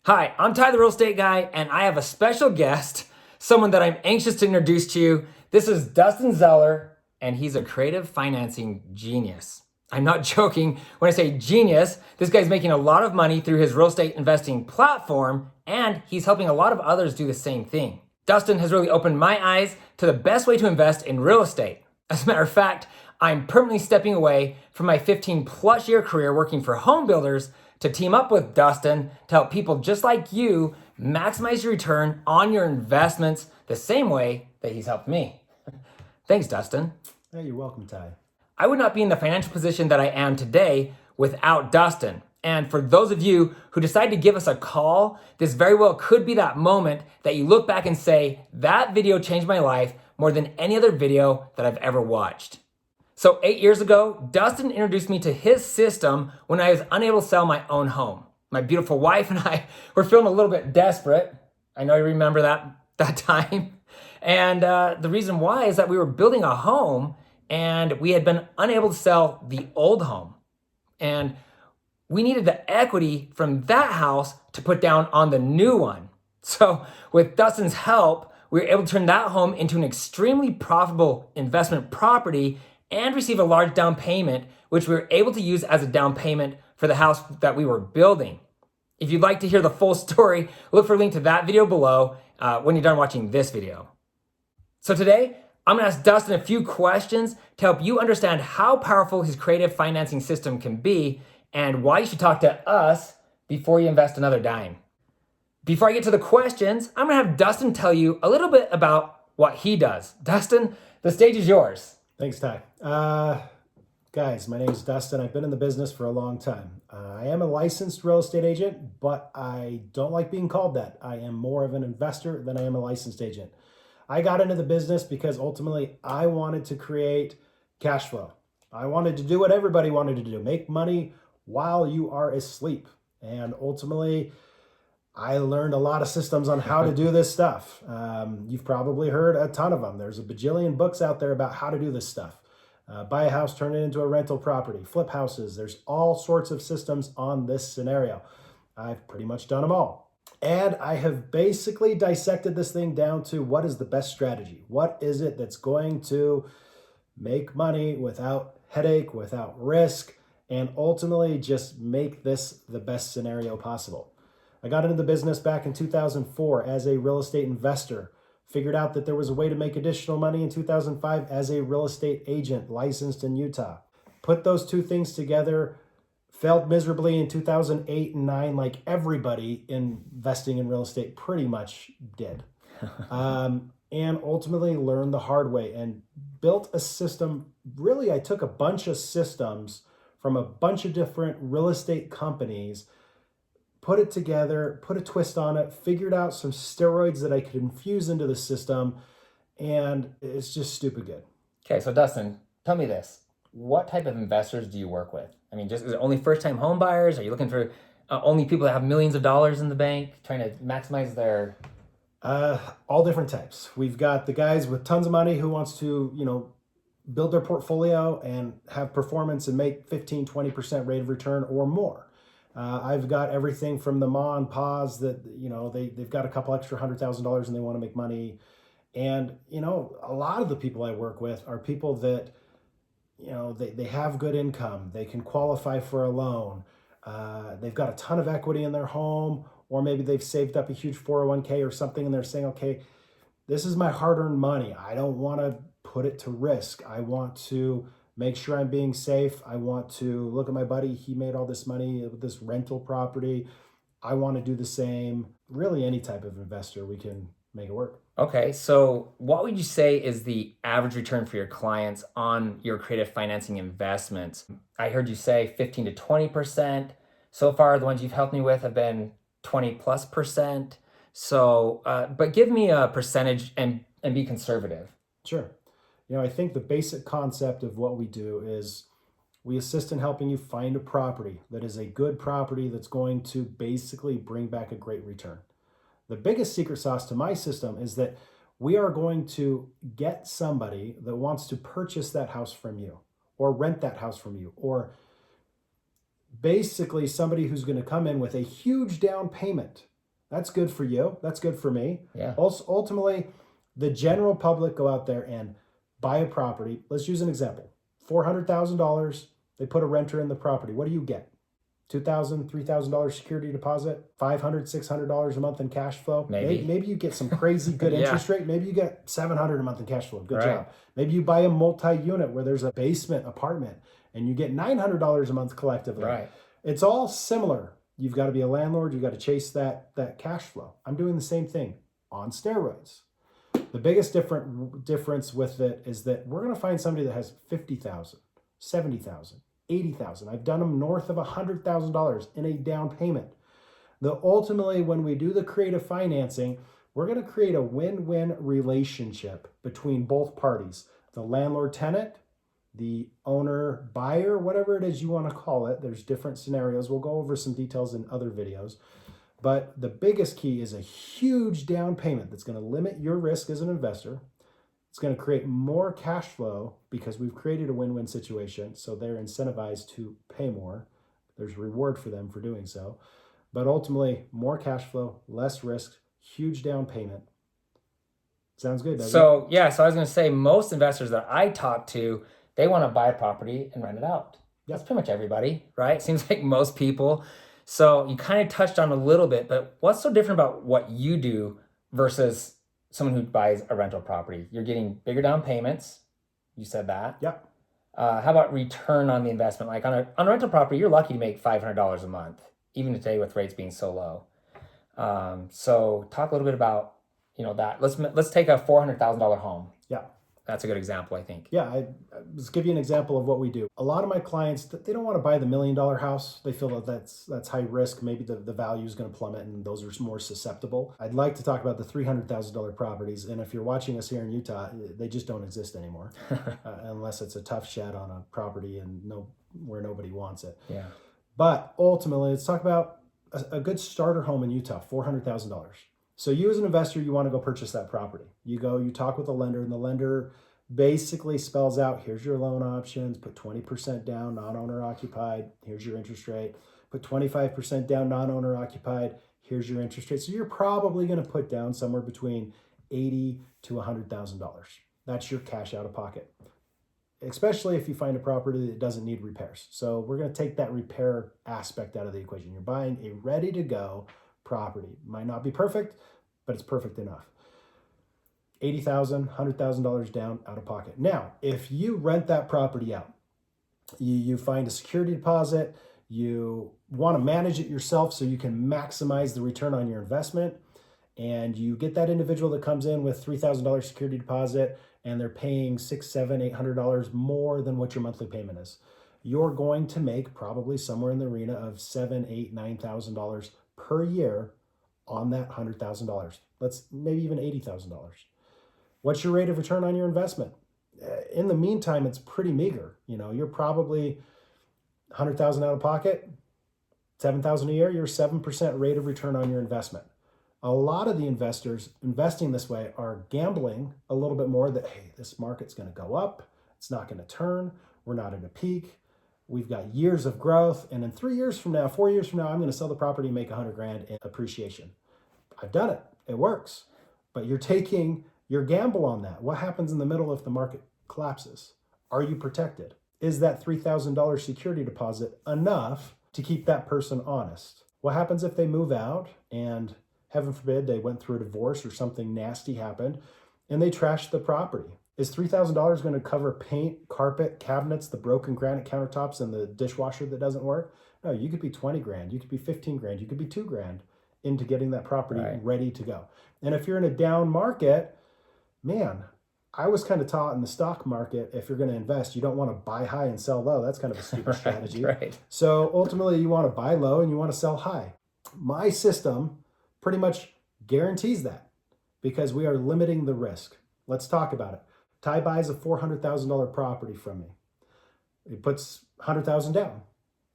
Hi, I'm Ty the Real Estate Guy, and I have a special guest, someone that I'm anxious to introduce to you. This is Dustin Zeller, and he's a creative financing genius. I'm not joking when I say genius. This guy's making a lot of money through his real estate investing platform, and he's helping a lot of others do the same thing. Dustin has really opened my eyes to the best way to invest in real estate. As a matter of fact, I'm permanently stepping away from my 15+ year career working for home builders to team up with Dustin to help people just like you maximize your return on your investments the same way that he's helped me. Thanks, Dustin. Hey, you're welcome, Ty. I would not be in the financial position that I am today without Dustin. And for those of you who decide to give us a call, this very well could be that moment that you look back and say, that video changed my life more than any other video that I've ever watched. So 8 years ago, Dustin introduced me to his system when I was unable to sell my own home. My beautiful wife and I were feeling a little bit desperate. I know you remember that time. And the reason why is that we were building a home and we had been unable to sell the old home. And we needed the equity from that house to put down on the new one. So with Dustin's help, we were able to turn that home into an extremely profitable investment property and receive a large down payment, which we were able to use as a down payment for the house that we were building. If you'd like to hear the full story, look for a link to that video below when you're done watching this video. So today, I'm gonna ask Dustin a few questions to help you understand how powerful his creative financing system can be and why you should talk to us before you invest another dime. Before I get to the questions, I'm gonna have Dustin tell you a little bit about what he does. Dustin, the stage is yours. Thanks, Ty. Guys, my name is Dustin. I've been in the business for a long time. I am a licensed real estate agent, but I don't like being called that. I am more of an investor than I am a licensed agent. I got into the business because ultimately I wanted to create cash flow. I wanted to do what everybody wanted to do, make money while you are asleep. And ultimately, I learned a lot of systems on how to do this stuff. You've probably heard a ton of them. There's a bajillion books out there about how to do this stuff. Buy a house, turn it into a rental property, flip houses. There's all sorts of systems on this scenario. I've pretty much done them all. And I have basically dissected this thing down to what is the best strategy? What is it that's going to make money without headache, without risk, and ultimately just make this the best scenario possible? I got into the business back in 2004 as a real estate investor, figured out that there was a way to make additional money in 2005 as a real estate agent licensed in Utah. Put those two things together, failed miserably in 2008 and 9, like everybody investing in real estate pretty much did. And ultimately learned the hard way and built a system. Really, I took a bunch of systems from a bunch of different real estate companies, put it together, put a twist on it, figured out some steroids that I could infuse into the system, and it's just stupid good. Okay, so Dustin, tell me this. What type of investors do you work with? I mean, is it only first-time home buyers? Are you looking for only people that have millions of dollars in the bank, trying to maximize their... All different types. We've got the guys with tons of money who wants to, build their portfolio and have performance and make 15, 20% rate of return or more. I've got everything from the ma and pa's that, they've got a couple extra $100,000 and they want to make money. And, a lot of the people I work with are people that, they have good income. They can qualify for a loan. They've got a ton of equity in their home, or maybe they've saved up a huge 401k or something and they're saying, okay, this is my hard-earned money. I don't want to put it to risk. I want to make sure I'm being safe. I want to look at my buddy. He made all this money with this rental property. I want to do the same. Really, any type of investor, we can make it work. Okay, so what would you say is the average return for your clients on your creative financing investments? I heard you say 15 to 20%. So far, the ones you've helped me with have been 20+%. So, but give me a percentage and be conservative. Sure. I think the basic concept of what we do is we assist in helping you find a property that is a good property that's going to basically bring back a great return. The biggest secret sauce to my system is that we are going to get somebody that wants to purchase that house from you or rent that house from you, or basically somebody who's going to come in with a huge down payment That's good for you. That's good for me. Yeah. Also, ultimately, the general public go out there and buy a property. Let's use an example. $400,000. They put a renter in the property. What do you get? $2,000, $3,000 security deposit, $500, $600 a month in cash flow. Maybe you get some crazy good interest rate. Maybe you get $700 a month in cash flow. Good job. Maybe you buy a multi-unit where there's a basement apartment and you get $900 a month collectively. Right. It's all similar. You've got to be a landlord. You've got to chase that cash flow. I'm doing the same thing on steroids. The biggest difference with it is that we're going to find somebody that has $50,000, $70,000, $80,000. I've done them north of $100,000 in a down payment. Ultimately, when we do the creative financing, we're going to create a win-win relationship between both parties, the landlord-tenant, the owner-buyer, whatever it is you want to call it. There's different scenarios. We'll go over some details in other videos. But the biggest key is a huge down payment that's going to limit your risk as an investor. It's going to create more cash flow because we've created a win-win situation. So they're incentivized to pay more. There's reward for them for doing so. But ultimately, more cash flow, less risk, huge down payment. Sounds good, doesn't it? Yeah, so I was going to say most investors that I talk to, they want to buy a property and rent it out. That's pretty much everybody, right? Seems like most people. So you kind of touched on a little bit, but what's so different about what you do versus someone who buys a rental property? You're getting bigger down payments. You said that. Yep. How about return on the investment? Like on a rental property, you're lucky to make $500 a month, even today with rates being so low. So talk a little bit about that. Let's take a $400,000 home. Yeah. That's a good example, I think. Yeah, let's give you an example of what we do. A lot of my clients, they don't want to buy the $1 million house. They feel that that's high risk. Maybe the value is going to plummet and those are more susceptible. I'd like to talk about the $300,000 properties. And if you're watching us here in Utah, they just don't exist anymore unless it's a tough shed on a property and where nobody wants it. Yeah. But ultimately, let's talk about a good starter home in Utah, $400,000. So you as an investor, you want to go purchase that property. You talk with the lender, and the lender basically spells out, here's your loan options, put 20% down, non-owner occupied, here's your interest rate. Put 25% down, non-owner occupied, here's your interest rate. So you're probably going to put down somewhere between $80,000 to $100,000. That's your cash out of pocket, especially if you find a property that doesn't need repairs. So we're going to take that repair aspect out of the equation. You're buying a ready-to-go property. Might not be perfect, but it's perfect enough. $80,000, $100,000 down out of pocket. Now, if you rent that property out, you find a security deposit, you want to manage it yourself so you can maximize the return on your investment, and you get that individual that comes in with $3,000 security deposit and they're paying $600, $700, $800 more than what your monthly payment is. You're going to make probably somewhere in the arena of $7,000, $8,000, $9,000 per year on that $100,000. Let's maybe even $80,000. What's your rate of return on your investment? In the meantime, it's pretty meager. You're probably $100,000 out of pocket, $7,000 a year. You're 7% rate of return on your investment. A lot of the investors investing this way are gambling a little bit more that, hey, this market's going to go up. It's not going to turn. We're not at a peak. We've got years of growth. And in 3 years from now, 4 years from now, I'm going to sell the property and make $100,000 in appreciation. I've done it. It works. But you're taking your gamble on that. What happens in the middle if the market collapses? Are you protected? Is that $3,000 security deposit enough to keep that person honest? What happens if they move out and, heaven forbid, they went through a divorce or something nasty happened and they trashed the property? Is $3,000 going to cover paint, carpet, cabinets, the broken granite countertops, and the dishwasher that doesn't work? No, you could be $20,000, you could be $15,000, you could be $2,000 into getting that property ready to go. And if you're in a down market, man, I was kind of taught in the stock market, if you're going to invest, you don't want to buy high and sell low. That's kind of a stupid strategy. Right. So ultimately, you want to buy low and you want to sell high. My system pretty much guarantees that because we are limiting the risk. Let's talk about it. Ty buys a $400,000 property from me. He puts $100,000 down.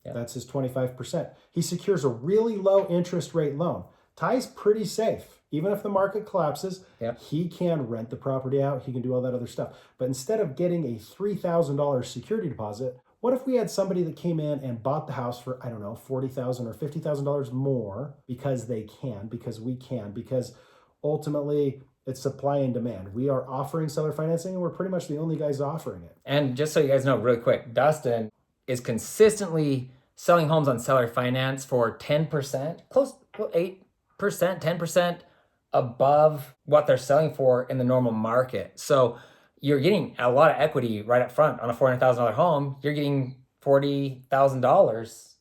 Yeah. That's his 25%. He secures a really low interest rate loan. Ty's pretty safe. Even if the market collapses, he can rent the property out. He can do all that other stuff. But instead of getting a $3,000 security deposit, What if we had somebody that came in and bought the house for, I don't know, $40,000 or $50,000 more because they can, because we can, because ultimately it's supply and demand. We are offering seller financing and we're pretty much the only guys offering it. And just so you guys know really quick, Dustin is consistently selling homes on seller finance for 10%, close to 8%, 10% above what they're selling for in the normal market. So you're getting a lot of equity right up front on a $400,000 home. You're getting $40,000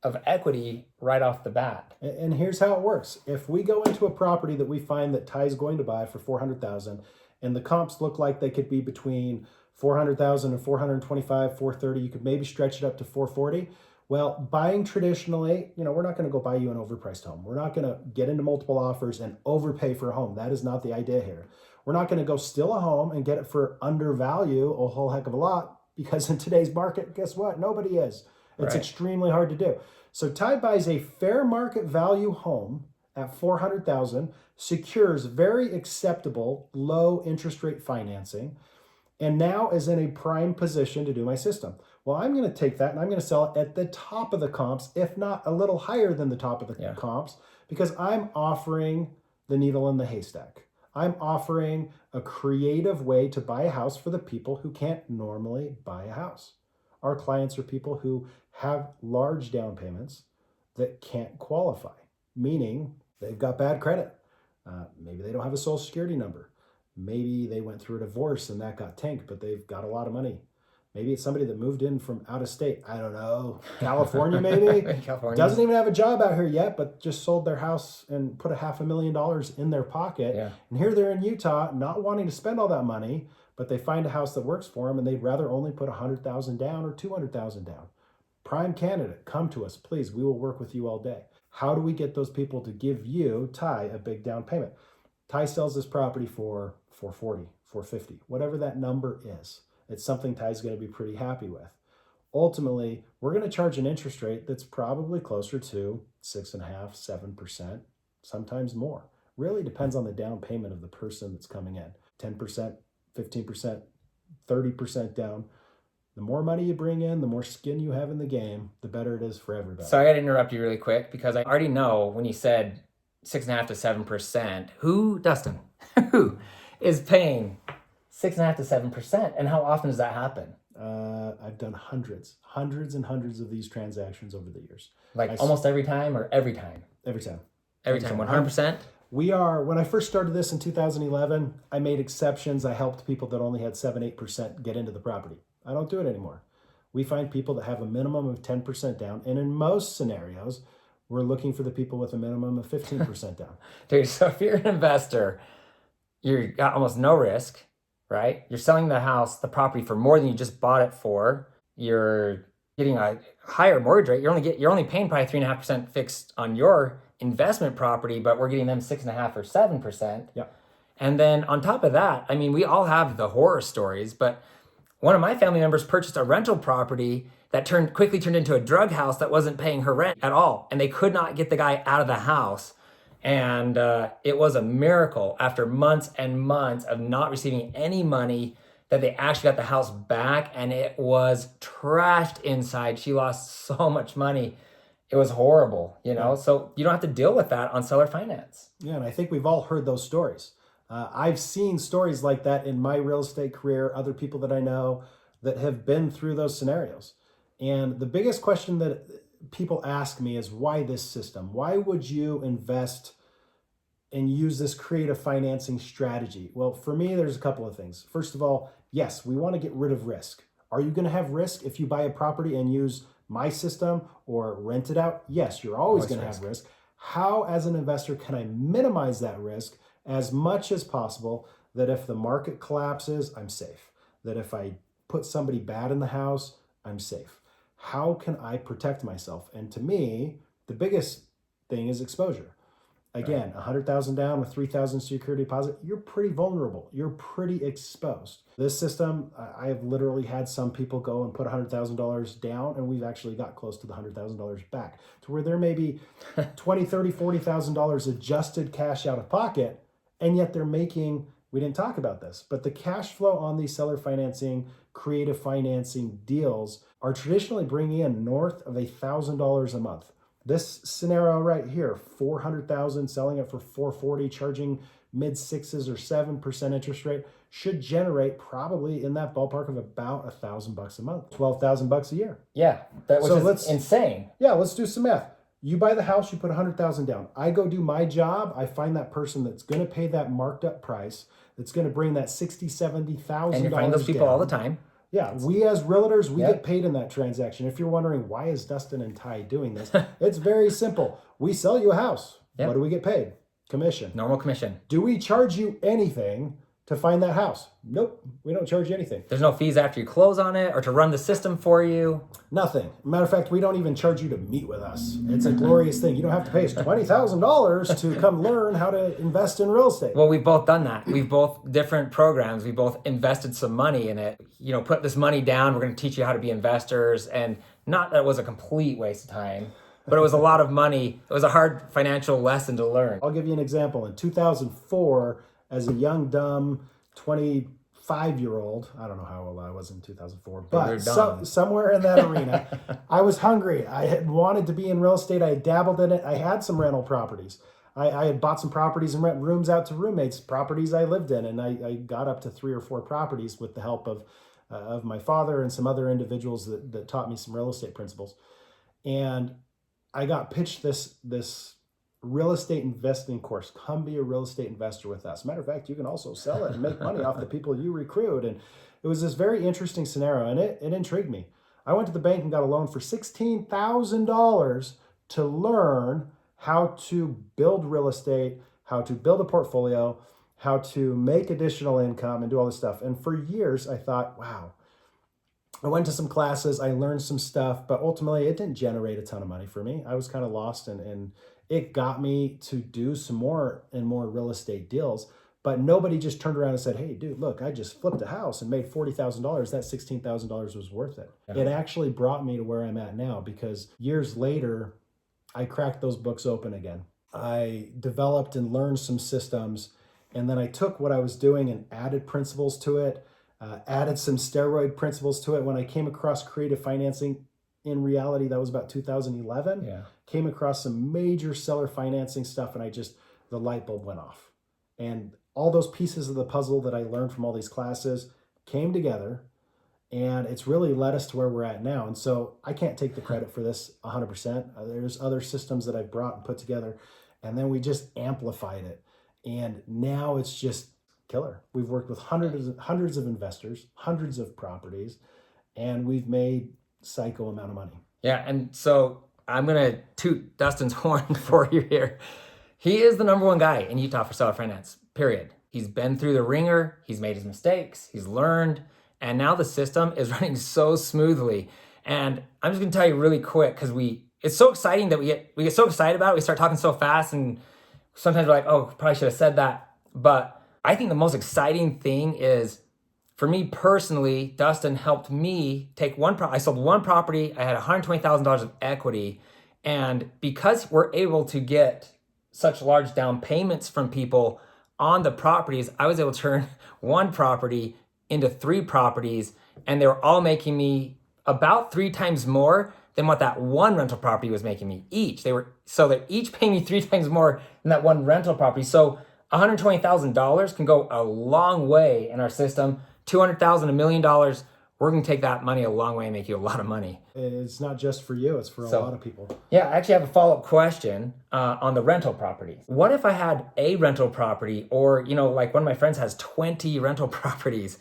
of equity right off the bat. And here's how it works. If we go into a property that we find that Ty's going to buy for $400,000 and the comps look like they could be between $400,000 and $425,000, $430,000, you could maybe stretch it up to $440,000. Well, buying traditionally, we're not going to go buy you an overpriced home. We're not going to get into multiple offers and overpay for a home. That is not the idea here. We're not going to go steal a home and get it for undervalue a whole heck of a lot, because in today's market, guess what? Nobody is. It's extremely hard to do. So Ty buys a fair market value home at $400,000, secures very acceptable low interest rate financing, and now is in a prime position to do my system. Well, I'm going to take that and I'm going to sell it at the top of the comps, if not a little higher than the top of the comps, because I'm offering the needle in the haystack. I'm offering a creative way to buy a house for the people who can't normally buy a house. Our clients are people who have large down payments that can't qualify, meaning they've got bad credit. Maybe they don't have a social security number. Maybe they went through a divorce and that got tanked, but they've got a lot of money. Maybe it's somebody that moved in from out of state. I don't know. California, maybe. California. Doesn't even have a job out here yet, but just sold their house and put $500,000 in their pocket. Yeah. And here they're in Utah, not wanting to spend all that money, but they find a house that works for them and they'd rather only put $100,000 down or $200,000 down. Prime candidate, come to us, please. We will work with you all day. How do we get those people to give you, Ty, a big down payment? Ty sells this property for $440,000, $450,000, whatever that number is. It's something Ty's going to be pretty happy with. Ultimately, we're going to charge an interest rate that's probably closer to 6.5%, 7%, sometimes more. Really depends on the down payment of the person that's coming in. 10%, 15%, 30% down. The more money you bring in, the more skin you have in the game, the better it is for everybody. So I got to interrupt you really quick because I already know when you said 6.5% to 7%, Dustin, who is paying 6.5% to 7%, and how often does that happen? I've done hundreds and hundreds of these transactions over the years. Almost every time or every time? Every time. Every time, 100%? When I first started this in 2011, I made exceptions. I helped people that only had 7-8% get into the property. I don't do it anymore. We find people that have a minimum of 10% down, and in most scenarios, we're looking for the people with a minimum of 15% down. Dude, so if you're an investor, you've got almost no risk, right? You're selling the property for more than you just bought it for. You're getting a higher mortgage rate. You're only paying probably 3.5% fixed on your investment property, but we're getting them 6.5% or 7%. Yeah. And then on top of that, I mean, we all have the horror stories, but one of my family members purchased a rental property that quickly turned into a drug house that wasn't paying her rent at all. And they could not get the guy out of the house. And it was a miracle after months and months of not receiving any money that they actually got the house back, and it was trashed inside. She lost so much money. It was horrible, Yeah. So you don't have to deal with that on seller finance. Yeah, and I think we've all heard those stories. I've seen stories like that in my real estate career, other people that I know that have been through those scenarios. And the biggest question that people ask me is, why this system? Why would you invest and use this creative financing strategy? Well, for me, there's a couple of things. First of all, yes, we want to get rid of risk. Are you going to have risk if you buy a property and use my system or rent it out? Yes, you're always going to have risk. How, as an investor, can I minimize that risk as much as possible, that if the market collapses, I'm safe? That if I put somebody bad in the house, I'm safe? How can I protect myself? And to me, the biggest thing is exposure. Again, $100,000 down with $3,000 security deposit, you're pretty vulnerable. You're pretty exposed. This system, I have literally had some people go and put $100,000 down, and we've actually got close to the $100,000 back, to where there may be $20,000, $30,000, $40,000 adjusted cash out of pocket, and yet they're making, we didn't talk about this, but the cash flow on these seller financing creative financing deals are traditionally bringing in north of $1,000 a month. This scenario right here, 400,000, selling it for 440, charging mid 6s or 7% interest rate, should generate probably in that ballpark of about $1,000 a month, $12,000 a year. Yeah, which is insane. Yeah, let's do some math. You buy the house, you put 100,000 down. I go do my job. I find that person that's going to pay that marked up price, that's going to bring that $60,000, $70,000. And you find those people down. all the time. Yeah, we as realtors, we get paid in that transaction. If you're wondering, why is Dustin and Ty doing this? It's very simple. We sell you a house. What do we get paid? Commission. Normal commission. Do we charge you anything to find that house? Nope, we don't charge you anything. There's no fees after you close on it or to run the system for you. Nothing. Matter of fact, we don't even charge you to meet with us. It's a glorious thing. You don't have to pay us $20,000 to come learn how to invest in real estate. Well, we've both done that. We've both different programs. We both invested some money in it. You know, put this money down. We're going to teach you how to be investors. And not that it was a complete waste of time, but it was a lot of money. It was a hard financial lesson to learn. I'll give you an example. In 2004, as a young, dumb 25-year-old, I don't know how old I was in 2004, but somewhere in that arena, I was hungry. I had wanted to be in real estate. I had dabbled in it. I had some rental properties. I had bought some properties and rent rooms out to roommates, properties I lived in, and I got up to 3 or 4 properties with the help of my father and some other individuals that taught me some real estate principles. And I got pitched this real estate investing course. Come be a real estate investor with us. Matter of fact, you can also sell it and make money off the people you recruit. And it was this very interesting scenario, and it intrigued me. I went to the bank and got a loan for $16,000 to learn how to build real estate, how to build a portfolio, how to make additional income and do all this stuff. And for years, I thought, wow. I went to some classes, I learned some stuff, but ultimately it didn't generate a ton of money for me. I was kind of lost, and it got me to do some more and more real estate deals. But nobody just turned around and said, hey, dude, look, I just flipped a house and made $40,000. That $16,000 was worth it. Yeah. It actually brought me to where I'm at now, because years later, I cracked those books open again. I developed and learned some systems, and then I took what I was doing and added principles to it. Added some steroid principles to it. When I came across creative financing, in reality, that was about 2011. Came across some major seller financing stuff, and the light bulb went off. And all those pieces of the puzzle that I learned from all these classes came together, and it's really led us to where we're at now. And so I can't take the credit for this 100%. There's other systems that I've brought and put together, and then we just amplified it. And now it's just killer. We've worked with hundreds of investors, hundreds of properties, and we've made psycho amount of money. Yeah, and so I'm gonna toot Dustin's horn for you here. He is the number one guy in Utah for seller finance, period. He's been through the ringer, he's made his mistakes, he's learned, and now the system is running so smoothly. And I'm just gonna tell you really quick, because it's so exciting that we get so excited about it, we start talking so fast, and sometimes we're like, oh, probably should have said that. But I think the most exciting thing is, for me personally, Dustin helped me take I sold one property, I had $120,000 of equity, and because we're able to get such large down payments from people on the properties, I was able to turn one property into 3 properties, and they were all making me about 3 times more than what that one rental property was making me each. They're each paying me 3 times more than that one rental property. So $120,000 can go a long way in our system. $200,000, $1 million, we're going to take that money a long way and make you a lot of money. It's not just for you, it's for a lot of people. Yeah, I actually have a follow-up question on the rental property. What if I had a rental property, or, like one of my friends has 20 rental properties?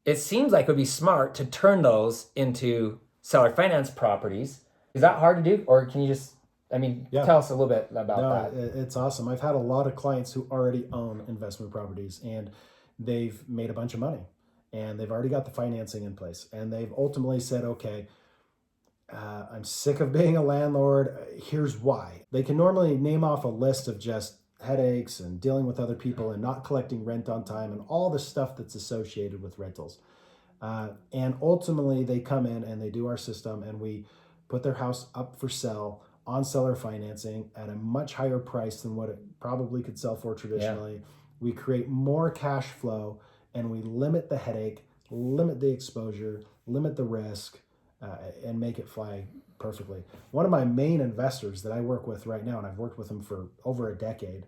It seems like it would be smart to turn those into seller finance properties. Is that hard to do, or can you just... tell us a little bit about that. It's awesome. I've had a lot of clients who already own investment properties, and they've made a bunch of money, and they've already got the financing in place, and they've ultimately said, okay, I'm sick of being a landlord. Here's why. They can normally name off a list of just headaches and dealing with other people and not collecting rent on time and all the stuff that's associated with rentals. And ultimately, they come in and they do our system, and we put their house up for sale on seller financing at a much higher price than what it probably could sell for traditionally. We create more cash flow, and we limit the headache limit the exposure, limit the risk, and make it fly perfectly. One of my main investors that I work with right now, and I've worked with him for over a decade,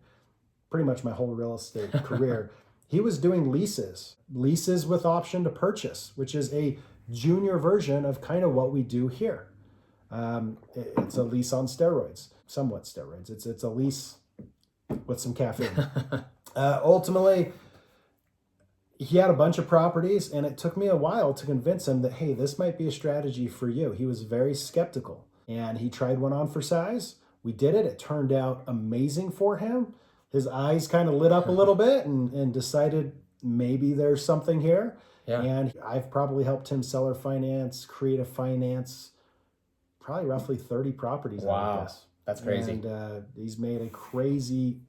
pretty much my whole real estate career, he was doing leases with option to purchase, which is a junior version of kind of what we do here. It's a lease on steroids, somewhat steroids. It's a lease with some caffeine. Ultimately, he had a bunch of properties, and it took me a while to convince him that, hey, this might be a strategy for you. He was very skeptical, and he tried one on for size. We did it. It turned out amazing for him. His eyes kind of lit up a little bit and decided maybe there's something here. Yeah. And I've probably helped him seller finance, creative finance, probably roughly 30 properties. Wow. I would guess. That's crazy. And he's made a crazy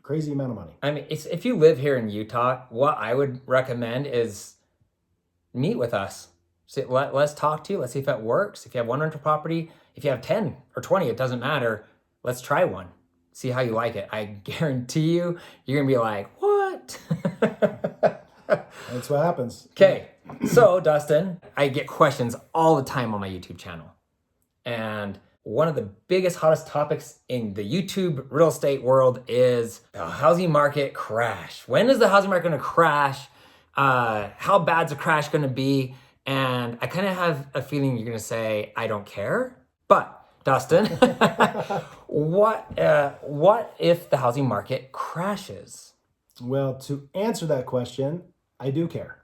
amount of money. I mean, if you live here in Utah, what I would recommend is meet with us. Let's talk to you. Let's see if it works. If you have one rental property, if you have 10 or 20, it doesn't matter. Let's try one. See how you like it. I guarantee you, you're going to be like, what? That's what happens. Okay. So, Dustin, I get questions all the time on my YouTube channel. And one of the biggest, hottest topics in the YouTube real estate world is the housing market crash. When is the housing market going to crash? How bad's the crash going to be? And I kind of have a feeling you're going to say, I don't care. But Dustin, what if the housing market crashes? Well, to answer that question, I do care,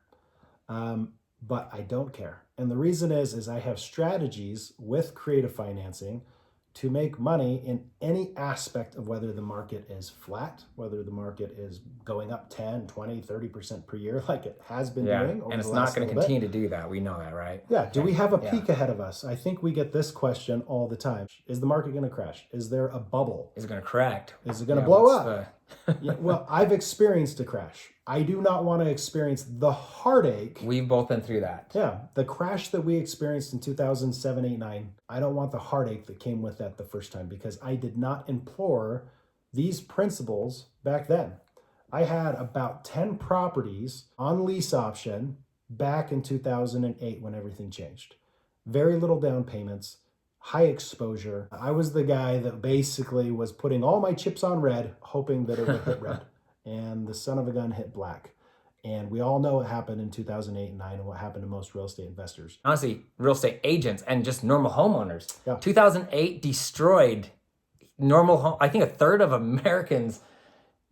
but I don't care. And the reason is I have strategies with creative financing to make money in any aspect of whether the market is flat, whether the market is going up 10, 20, 30% per year like it has been doing. And it's not going to continue to do that. We know that, right? Yeah. Do we have a peak ahead of us? I think we get this question all the time. Is the market going to crash? Is there a bubble? Is it going to crack? Is it going to blow up? Well, I've experienced a crash. I do not want to experience the heartache. We've both been through that. Yeah. The crash that we experienced in 2007, 8, 9, I don't want the heartache that came with that the first time because I did not implore these principles back then. I had about 10 properties on lease option back in 2008 when everything changed. Very little down payments, high exposure. I was the guy that basically was putting all my chips on red, hoping that it would hit red. And the son of a gun hit black. And we all know what happened in 2008 and 9 and what happened to most real estate investors. Honestly, real estate agents and just normal homeowners. Yeah. 2008 destroyed normal home. I think a third of Americans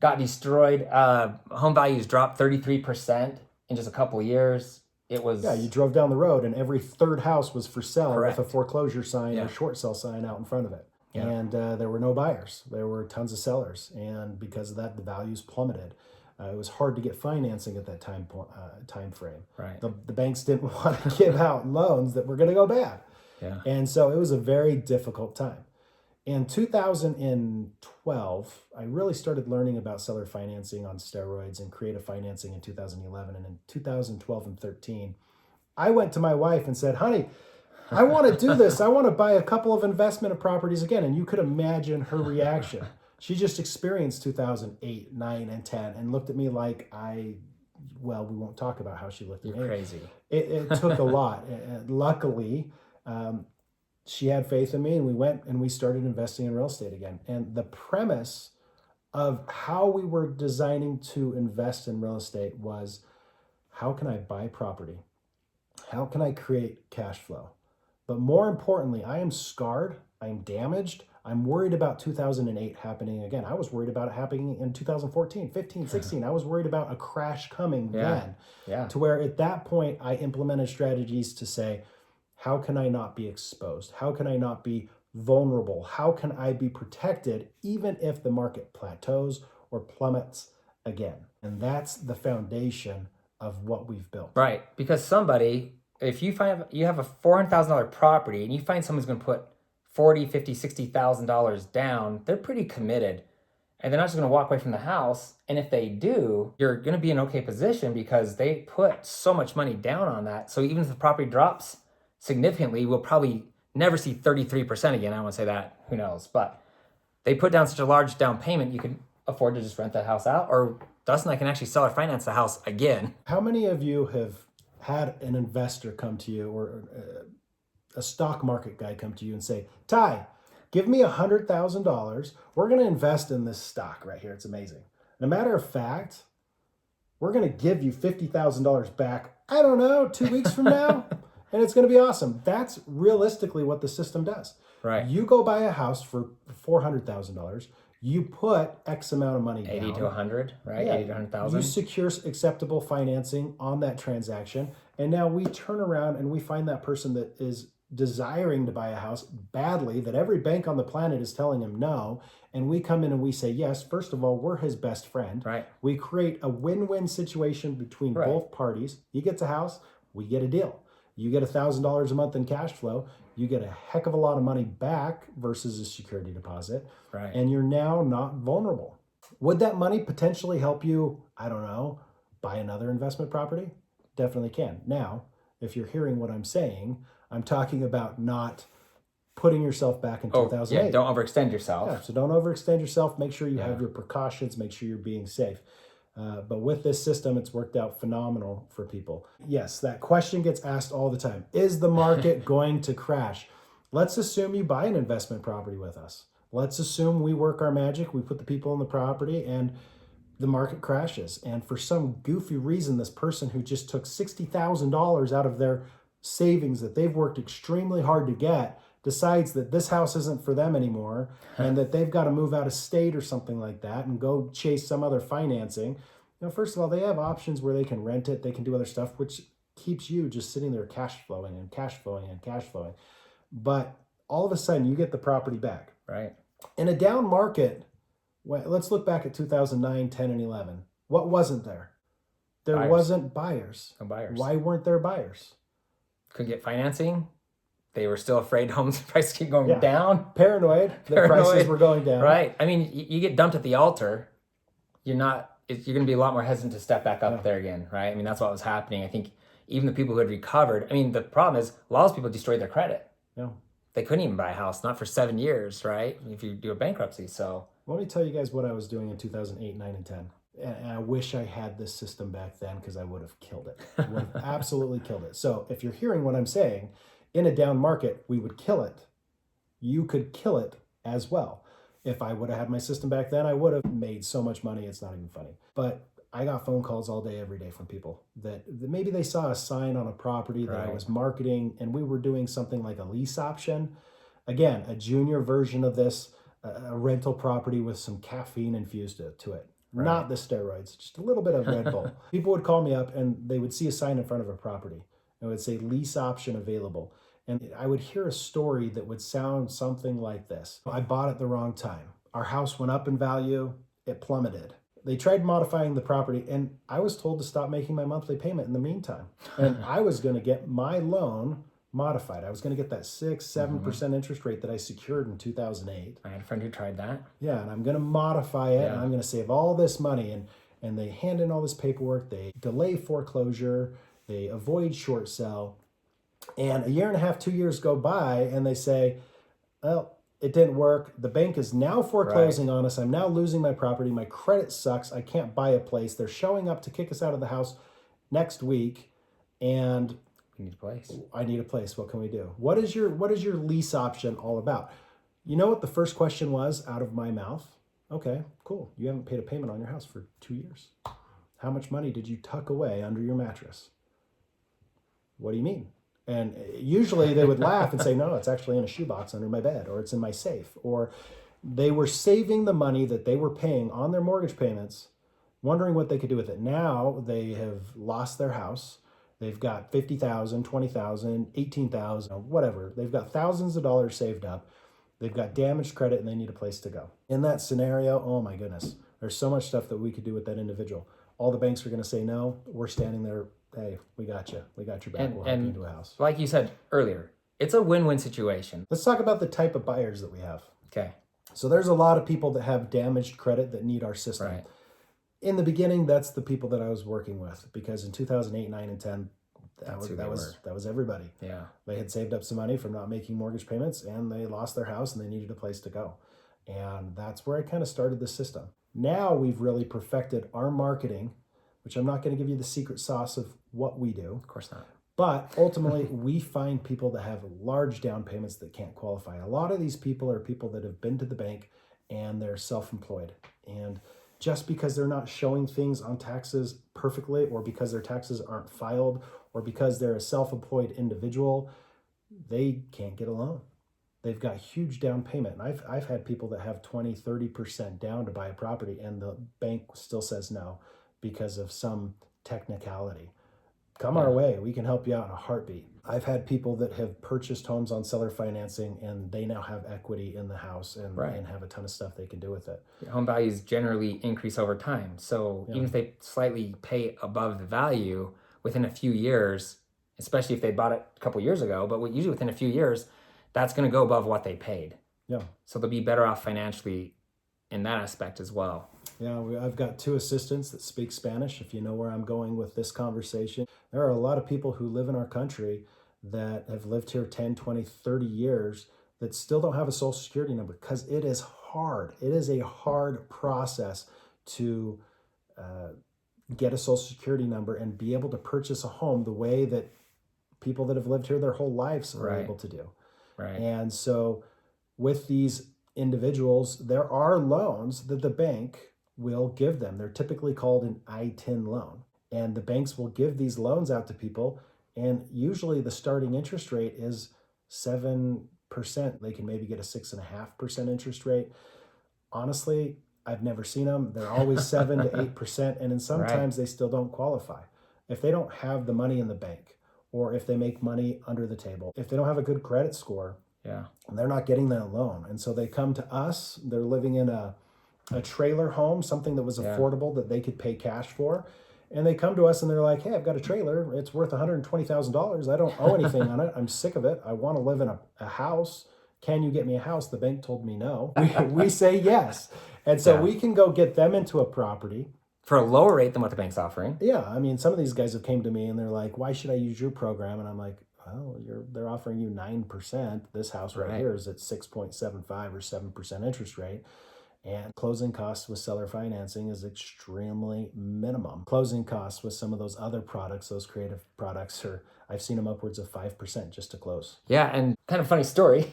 got destroyed. Home values dropped 33% in just a couple of years. It was... Yeah, you drove down the road and every third house was for sale. Correct. With a foreclosure sign or short sale sign out in front of it. Yeah. And there were no buyers. There were tons of sellers. And because of that, the values plummeted. It was hard to get financing at that time frame. Right. The banks didn't want to give out loans that were going to go bad. Yeah. And so it was a very difficult time. In 2012, I really started learning about seller financing on steroids and creative financing in 2011. And in 2012 and 13, I went to my wife and said, honey, I want to do this. I want to buy a couple of investment properties again. And you could imagine her reaction. She just experienced 2008, 9, and 10 and looked at me like we won't talk about how she looked at me. You're crazy. It took a lot. Luckily, she had faith in me and we went and we started investing in real estate again. And the premise of how we were designing to invest in real estate was, how can I buy property? How can I create cash flow? But more importantly, I am scarred, I'm damaged, I'm worried about 2008 happening again. I was worried about it happening in 2014, 15, 16. I was worried about a crash coming then. Yeah. To where at that point, I implemented strategies to say, how can I not be exposed? How can I not be vulnerable? How can I be protected even if the market plateaus or plummets again? And that's the foundation of what we've built. Right, because if you find you have a $400,000 property and you find someone's going to put $40,000, $50,000, $60,000 down, they're pretty committed. And they're not just going to walk away from the house. And if they do, you're going to be in an okay position because they put so much money down on that. So even if the property drops significantly, we'll probably never see 33% again. I don't want to say that, who knows? But they put down such a large down payment, you can afford to just rent that house out. Or Dustin and I can actually sell or finance the house again. How many of you have had an investor come to you or a stock market guy come to you and say, Ty, give me $100,000. We're going to invest in this stock right here. It's amazing. And a matter of fact, we're going to give you $50,000 back, I don't know, 2 weeks from now. And it's going to be awesome. That's realistically what the system does. Right. You go buy a house for $400,000. You put X amount of money down. 80 to 100, right? Yeah. 80 to 100,000. You secure acceptable financing on that transaction. And now we turn around and we find that person that is desiring to buy a house badly, that every bank on the planet is telling him no. And we come in and we say, yes, first of all, we're his best friend. Right. We create a win-win situation between both parties. He gets a house, we get a deal. You get $1,000 a month in cash flow. You get a heck of a lot of money back versus a security deposit. Right. And you're now not vulnerable. Would that money potentially help you, I don't know, buy another investment property? Definitely can. Now, if you're hearing what I'm saying, I'm talking about not putting yourself back in 2008. Yeah, don't overextend yourself. Yeah, so don't overextend yourself. Make sure you have your precautions. Make sure you're being safe. But with this system, it's worked out phenomenal for people. Yes, that question gets asked all the time. Is the market going to crash? Let's assume you buy an investment property with us. Let's assume we work our magic. We put the people in the property and the market crashes. And for some goofy reason, this person who just took $60,000 out of their savings that they've worked extremely hard to get decides that this house isn't for them anymore and that they've got to move out of state or something like that and go chase some other financing. First of all, they have options where they can rent it, they can do other stuff, which keeps you just sitting there cash flowing and cash flowing and cash flowing. But all of a sudden, you get the property back. Right. In a down market, let's look back at 2009, 10, and 11. What wasn't there? There wasn't buyers. No buyers. Why weren't there buyers? Couldn't get financing. They were still afraid homes prices keep going down. Paranoid that prices were going down. Right. I mean, you get dumped at the altar, you're going to be a lot more hesitant to step back up there again, right? I mean, that's what was happening. I think even the people who had recovered, I mean, the problem is a lot of people destroyed their credit. Yeah. They couldn't even buy a house, not for 7 years, right? If you do a bankruptcy, so. Let me tell you guys what I was doing in 2008, 9, and 10. And I wish I had this system back then because I would have killed it. I would have absolutely killed it. So if you're hearing what I'm saying, in a down market, we would kill it. You could kill it as well. If I would have had my system back then, I would have made so much money, it's not even funny. But I got phone calls all day, every day from people that maybe they saw a sign on a property that I was marketing and we were doing something like a lease option. Again, a junior version of this, a rental property with some caffeine infused to it. Right. Not the steroids, just a little bit of Red Bull. People would call me up and they would see a sign in front of a property. It would say lease option available. And I would hear a story that would sound something like this. I bought at the wrong time. Our house went up in value. It plummeted. They tried modifying the property and I was told to stop making my monthly payment in the meantime. And I was going to get my loan modified. I was going to get that 6-7% interest rate that I secured in 2008. I had a friend who tried that. Yeah, and I'm going to modify it and I'm going to save all this money. And they hand in all this paperwork. They delay foreclosure. They avoid short sell. And 1.5 years, 2 years go by and they say, well, it didn't work. The bank is now foreclosing on us. I'm now losing my property. My credit sucks. I can't buy a place. They're showing up to kick us out of the house next week. And we need a place. I need a place. What can we do? What is your lease option all about? You know what the first question was out of my mouth? Okay, cool. You haven't paid a payment on your house for 2 years. How much money did you tuck away under your mattress? What do you mean? And usually they would laugh and say, no, it's actually in a shoebox under my bed, or it's in my safe. Or they were saving the money that they were paying on their mortgage payments, wondering what they could do with it. Now they have lost their house. They've got $50,000, $20,000, $18,000, whatever. They've got thousands of dollars saved up. They've got damaged credit and they need a place to go. In that scenario, oh my goodness, there's so much stuff that we could do with that individual. All the banks are going to say, no, we're standing there. Hey, we got you. We got your back. We'll help you into a house. Like you said earlier, it's a win-win situation. Let's talk about the type of buyers that we have. Okay. So there's a lot of people that have damaged credit that need our system. Right. In the beginning, that's the people that I was working with, because in 2008, 9, and 10, that was everybody. Yeah. They had saved up some money from not making mortgage payments and they lost their house and they needed a place to go. And that's where I kind of started the system. Now we've really perfected our marketing which I'm not going to give you the secret sauce of what we do. Of course not. But ultimately, we find people that have large down payments that can't qualify. A lot of these people are people that have been to the bank and they're self-employed. And just because they're not showing things on taxes perfectly, or because their taxes aren't filed, or because they're a self-employed individual, they can't get a loan. They've got huge down payment. And I've had people that have 20, 30% down to buy a property, and the bank still says no because of some technicality. Come our way. We can help you out in a heartbeat. I've had people that have purchased homes on seller financing, and they now have equity in the house and have a ton of stuff they can do with it. Home values generally increase over time. So even if they slightly pay above the value within a few years, especially if they bought it a couple years ago, but usually within a few years, that's going to go above what they paid. Yeah. So they'll be better off financially in that aspect as well. Yeah, I've got 2 assistants that speak Spanish, if you know where I'm going with this conversation. There are a lot of people who live in our country that have lived here 10, 20, 30 years that still don't have a social security number because it is hard. It is a hard process to get a social security number and be able to purchase a home the way that people that have lived here their whole lives are able to do. Right. And so with these individuals, there are loans that the bank will give them. They're typically called an I-10 loan. And the banks will give these loans out to people. And usually the starting interest rate is 7%. They can maybe get a 6.5% interest rate. Honestly, I've never seen them. They're always 7 to 8%. And then sometimes they still don't qualify. If they don't have the money in the bank, or if they make money under the table, if they don't have a good credit score, they're not getting that loan. And so they come to us. They're living in a trailer home, something that was affordable that they could pay cash for. And they come to us and they're like, hey, I've got a trailer. It's worth $120,000. I don't owe anything on it. I'm sick of it. I want to live in a house. Can you get me a house? The bank told me no. We say yes. And so we can go get them into a property. For a lower rate than what the bank's offering. Yeah. I mean, some of these guys have came to me and they're like, why should I use your program? And I'm like, well, they're offering you 9%. This house right here is at 6.75 or 7% interest rate. And closing costs with seller financing is extremely minimum. Closing costs with some of those other products, those creative products, I've seen them upwards of 5% just to close. Yeah, and kind of funny story.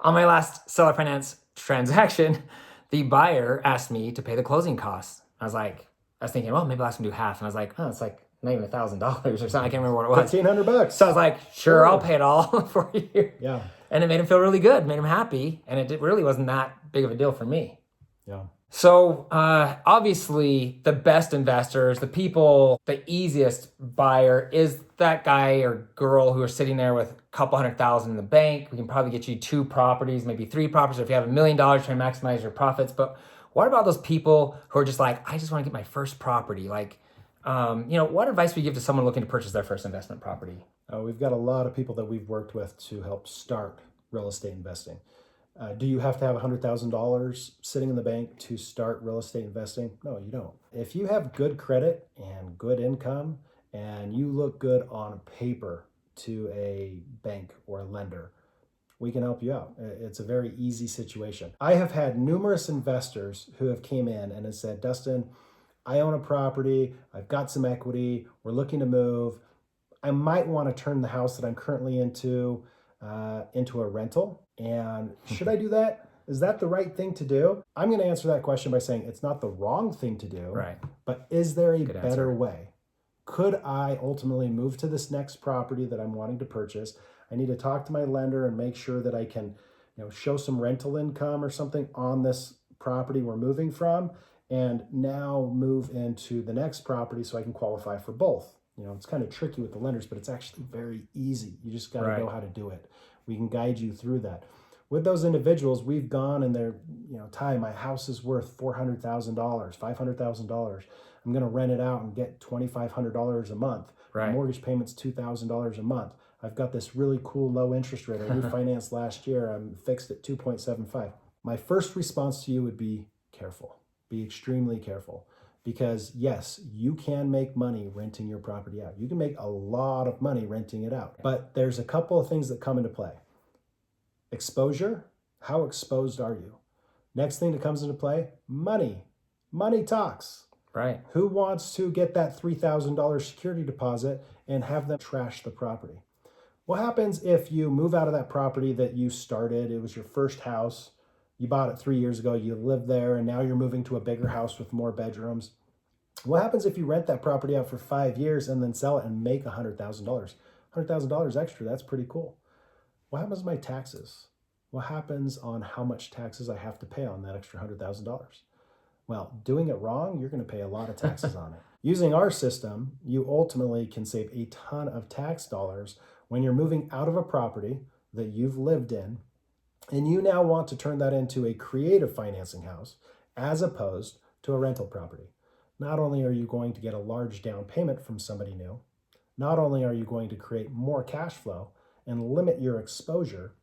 On my last seller finance transaction, the buyer asked me to pay the closing costs. I was thinking, well, maybe I'll ask him to do half. And I was like, oh, it's like not even $1,000 or something. I can't remember what it was. $1,500. So I was like, sure, I'll pay it all for you. Yeah. And it made him feel really good, made him happy. And it really wasn't that big of a deal for me. Yeah. So obviously the best investors, the easiest buyer is that guy or girl who are sitting there with a couple $100,000 in the bank. We can probably get you 2 properties, maybe 3 properties. Or if you have $1 million, try to maximize your profits. But what about those people who are just like, I just want to get my first property? Like, what advice would you give to someone looking to purchase their first investment property? We've got a lot of people that we've worked with to help start real estate investing. Do you have to have $100,000 sitting in the bank to start real estate investing? No, you don't. If you have good credit and good income and you look good on paper to a bank or a lender, we can help you out. It's a very easy situation. I have had numerous investors who have came in and have said, Dustin, I own a property. I've got some equity. We're looking to move. I might want to turn the house that I'm currently into a rental. And should I do that? Is that the right thing to do? I'm going to answer that question by saying it's not the wrong thing to do, but is there a better way? Could I ultimately move to this next property that I'm wanting to purchase? I need to talk to my lender and make sure that I can, show some rental income or something on this property we're moving from, and now move into the next property so I can qualify for both. It's kind of tricky with the lenders, but it's actually very easy. You just got to know how to do it. We can guide you through that. With those individuals, we've gone and they're, Ty, my house is worth $400,000, $500,000. I'm going to rent it out and get $2,500 a month. My mortgage payment's $2,000 a month. I've got this really cool low interest rate. I refinanced last year. I'm fixed at 2.75. My first response to you would be careful. Be extremely careful. Because yes, you can make money renting your property out. You can make a lot of money renting it out. But there's a couple of things that come into play. Exposure. How exposed are you? Next thing that comes into play, money. Money talks. Right. Who wants to get that $3,000 security deposit and have them trash the property? What happens if you move out of that property that you started? It was your first house. You bought it 3 years ago. You lived there, and now you're moving to a bigger house with more bedrooms. What happens if you rent that property out for 5 years and then sell it and make $100,000? $100,000 extra, that's pretty cool. What happens to my taxes? What happens on how much taxes I have to pay on that extra $100,000? Well, doing it wrong, you're going to pay a lot of taxes on it. Using our system, you ultimately can save a ton of tax dollars when you're moving out of a property that you've lived in, and you now want to turn that into a creative financing house as opposed to a rental property. Not only are you going to get a large down payment from somebody new, not only are you going to create more cash flow and limit your exposure,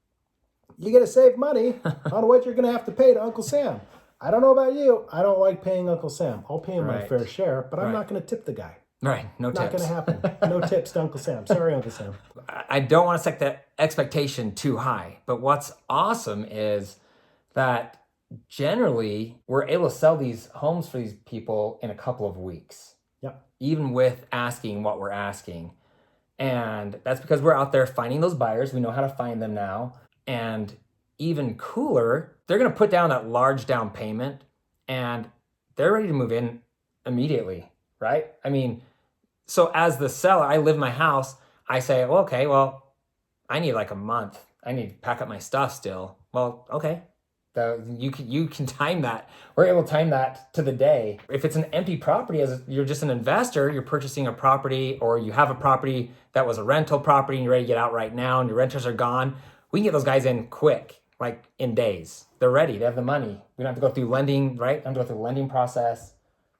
you get to save money on what you're going to have to pay to Uncle Sam. I don't know about you. I don't like paying Uncle Sam. I'll pay him my fair share, but I'm not going to tip the guy. Right. No tips. Not going to happen. No tips to Uncle Sam. Sorry, Uncle Sam. I don't want to set that expectation too high, but what's awesome is that generally we're able to sell these homes for these people in a couple of weeks. Yep. Even with asking what we're asking. And that's because we're out there finding those buyers. We know how to find them now. And even cooler, they're going to put down that large down payment and they're ready to move in immediately, right? I mean, so as the seller, I live in my house. I say, well, okay, well, I need like a month. I need to pack up my stuff still. Well, okay. You can time that. We're able to time that to the day. If it's an empty property, as you're just an investor, you're purchasing a property, or you have a property that was a rental property and you're ready to get out right now and your renters are gone, we can get those guys in quick, like in days. They're ready. They have the money. We don't have to go through lending, right? Don't have to go through the lending process.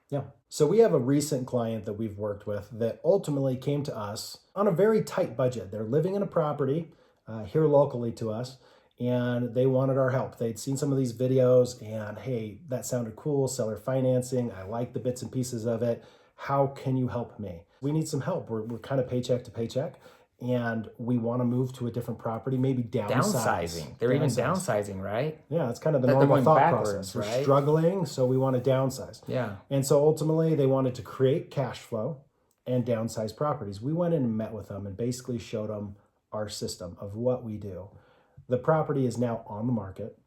Yeah. So we have a recent client that we've worked with that ultimately came to us on a very tight budget. They're living in a property here locally to us, and they wanted our help. They'd seen some of these videos and, hey, that sounded cool, seller financing. I like the bits and pieces of it. How can you help me? We need some help. We're kind of paycheck to paycheck, and we want to move to a different property, maybe downsizing. They're even downsizing, right? Yeah, it's kind of the normal thought process. Right? We're struggling, so we want to downsize. Yeah. And so ultimately, they wanted to create cash flow and downsize properties. We went in and met with them and basically showed them our system of what we do. The property is now on the market,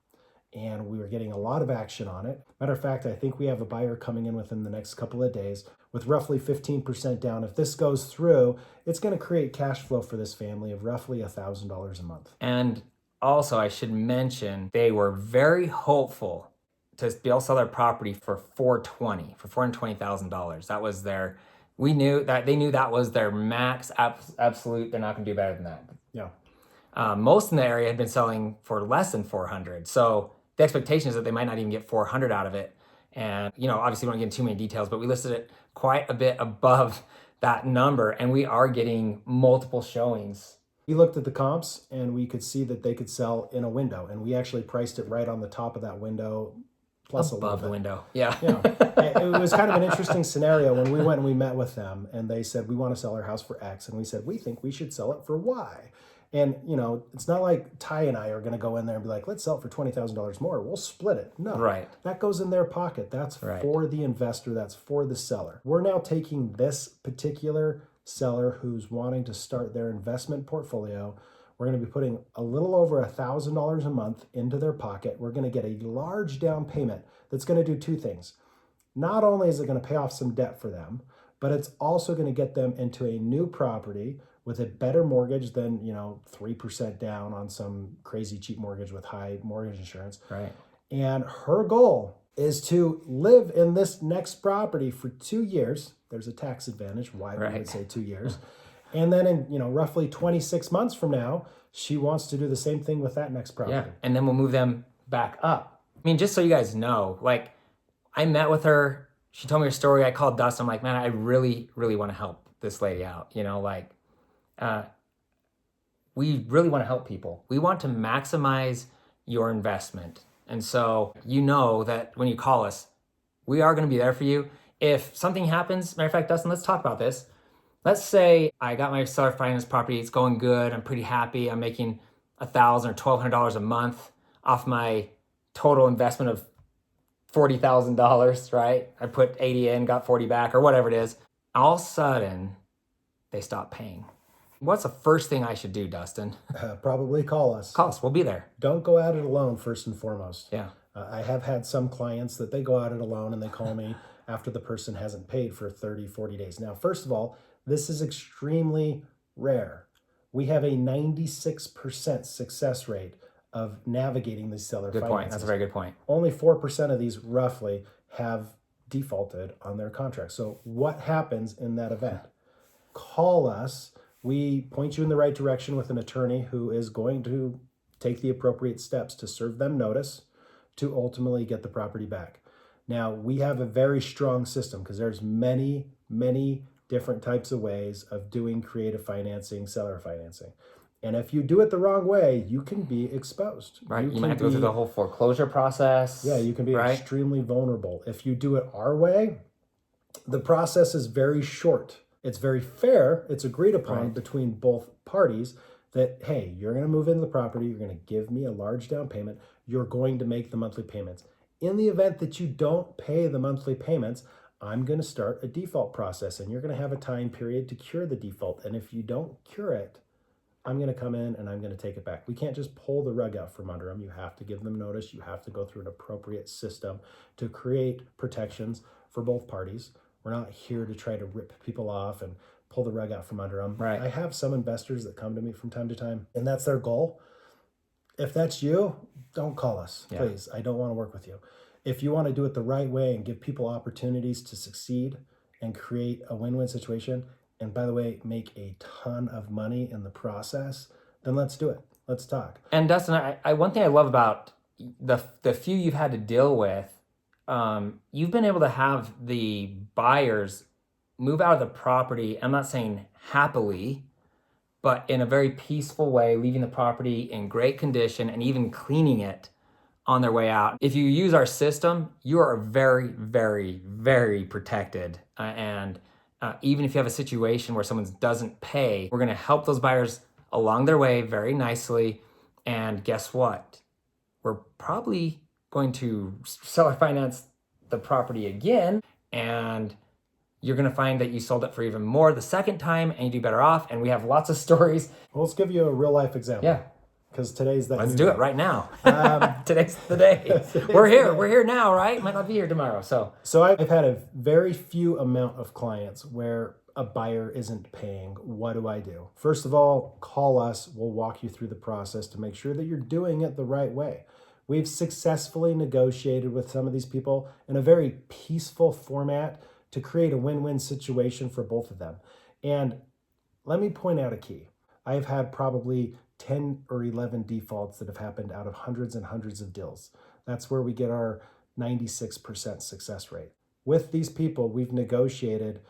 and we were getting a lot of action on it. Matter of fact, I think we have a buyer coming in within the next couple of days with roughly 15% down. If this goes through, it's going to create cash flow for this family of roughly $1,000 a month. And also, I should mention, they were very hopeful to be able to sell their property for $420,000. That was their, they knew that was their max absolute. They're not going to do better than that. Yeah. Most in the area had been selling for less than 400. So the expectation is that they might not even get 400 out of it. And, obviously we don't get into too many details, but we listed it quite a bit above that number, and we are getting multiple showings. We looked at the comps and we could see that they could sell in a window, and we actually priced it right on the top of that window, plus above the window. Yeah. It was kind of an interesting scenario when we went and we met with them, and they said, we want to sell our house for X. And we said, we think we should sell it for Y. And, it's not like Ty and I are going to go in there and be like, let's sell it for $20,000 more. We'll split it. No, right. That goes in their pocket. That's for the investor. That's for the seller. We're now taking this particular seller who's wanting to start their investment portfolio. We're going to be putting a little over $1,000 a month into their pocket. We're going to get a large down payment that's going to do two things. Not only is it going to pay off some debt for them, but it's also going to get them into a new property with a better mortgage than, 3% down on some crazy cheap mortgage with high mortgage insurance. Right. And her goal is to live in this next property for 2 years. There's a tax advantage, why we would say 2 years. And then in, roughly 26 months from now, she wants to do the same thing with that next property. Yeah, and then we'll move them back up. I mean, just so you guys know, I met with her. She told me her story. I called Dustin. I'm like, man, I really, really want to help this lady out. We really want to help people. We want to maximize your investment. And so that when you call us, we are going to be there for you. If something happens, matter of fact, Dustin, let's talk about this. Let's say I got my seller finance property. It's going good. I'm pretty happy. I'm making $1,000 or $1,200 a month off my total investment of $40,000, right? I put 80 in, got 40 back, or whatever it is. All of a sudden, they stop paying. What's the first thing I should do, Dustin? Probably call us. Call us, we'll be there. Don't go at it alone, first and foremost. Yeah. I have had some clients that they go at it alone and they call me after the person hasn't paid for 30, 40 days. Now, first of all, this is extremely rare. We have a 96% success rate of navigating these seller Good finances. point. That's a very good point. Only 4% of these roughly have defaulted on their contract. So what happens in that event? Call us. We point you in the right direction with an attorney who is going to take the appropriate steps to serve them notice to ultimately get the property back. Now, we have a very strong system because there's many, many different types of ways of doing creative financing, seller financing. And if you do it the wrong way, you can be exposed. Right. You might have to go through the whole foreclosure process. Yeah, you can be extremely vulnerable. If you do it our way, the process is very short. It's very fair. It's agreed upon between both parties that, hey, you're going to move into the property. You're going to give me a large down payment. You're going to make the monthly payments. In the event that you don't pay the monthly payments, I'm going to start a default process and you're going to have a time period to cure the default. And if you don't cure it, I'm going to come in and I'm going to take it back. We can't just pull the rug out from under them. You have to give them notice. You have to go through an appropriate system to create protections for both parties. We're not here to try to rip people off and pull the rug out from under them. Right. I have some investors that come to me from time to time, and that's their goal. If that's you, don't call us, please. I don't want to work with you. If you want to do it the right way and give people opportunities to succeed and create a win-win situation, and by the way, make a ton of money in the process, then let's do it. Let's talk. And Dustin, I one thing I love about the few you've had to deal with, you've been able to have the buyers move out of the property. I'm not saying happily, but in a very peaceful way, leaving the property in great condition and even cleaning it on their way out. If you use our system, you are very, very, very protected. And even if you have a situation where someone doesn't pay, we're going to help those buyers along their way very nicely. And guess what? We're probably going to seller finance the property again, and you're going to find that you sold it for even more the second time and you do better off. And we have lots of stories. Well, let's give you a real life example. Yeah. Because today's that. Let's do it right now. Today's the day. We're here. We're here now, right? Might not be here tomorrow. So I've had a very few amount of clients where a buyer isn't paying. What do I do? First of all, call us. We'll walk you through the process to make sure that you're doing it the right way. We've successfully negotiated with some of these people in a very peaceful format to create a win-win situation for both of them. And let me point out a key. I have had probably 10 or 11 defaults that have happened out of hundreds and hundreds of deals. That's where we get our 96% success rate. With these people, we've negotiated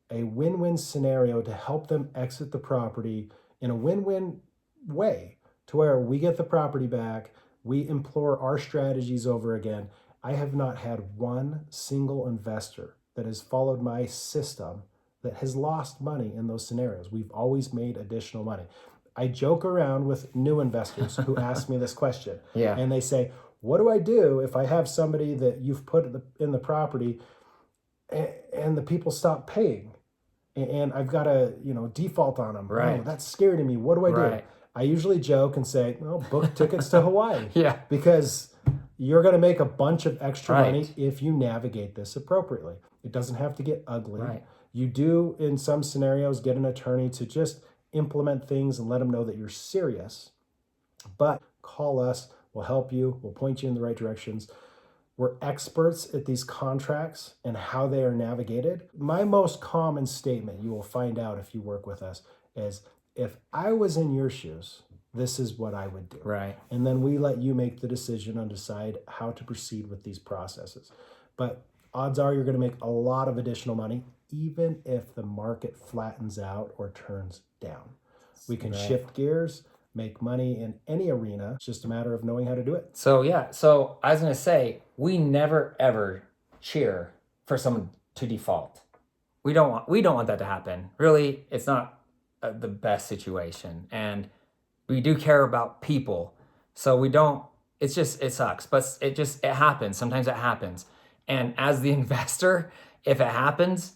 a win-win scenario to help them exit the property in a win-win way to where we get the property back, we implore our strategies over again. I have not had one single investor that has followed my system that has lost money in those scenarios. We've always made additional money. I joke around with new investors who ask me this question. And they say, what do I do if I have somebody that you've put in the property and the people stop paying and I've got a default on them? Right. Oh, that's scary to me. What do I do? I usually joke and say, well, book tickets to Hawaii. Because you're going to make a bunch of extra money if you navigate this appropriately. It doesn't have to get ugly. You do, in some scenarios, get an attorney to just implement things and let them know that you're serious. But call us. We'll help you. We'll point you in the right directions. We're experts at these contracts and how they are navigated. My most common statement, you will find out if you work with us, is if I was in your shoes, this is what I would do. And then we let you make the decision and decide how to proceed with these processes. But odds are you're going to make a lot of additional money, even if the market flattens out or turns down. We can shift gears, make money in any arena. It's just a matter of knowing how to do it. So I was going to say, we never ever cheer for someone to default. We don't want that to happen. Really, it's not the best situation. And we do care about people. So we don't, it sucks, but it happens. Sometimes it happens. And as the investor, if it happens,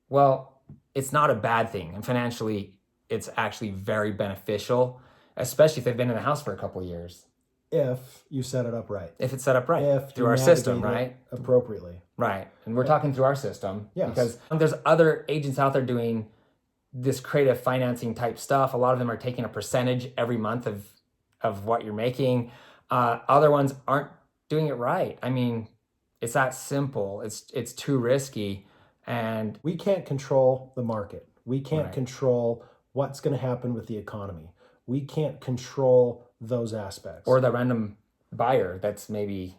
well, it's not a bad thing. And financially, it's actually very beneficial, especially if they've been in the house for a couple of years. If you set it up right. If it's set up right. If through you our system, navigate right? it appropriately. Right. And we're talking through our system. Yes. Because there's other agents out there doing this creative financing type stuff. A lot of them are taking a percentage every month of what you're making. Other ones aren't doing it right. I mean, it's that simple. It's too risky. And we can't control the market. We can't Right. control what's going to happen with the economy. We can't control those aspects. or the random buyer that's maybe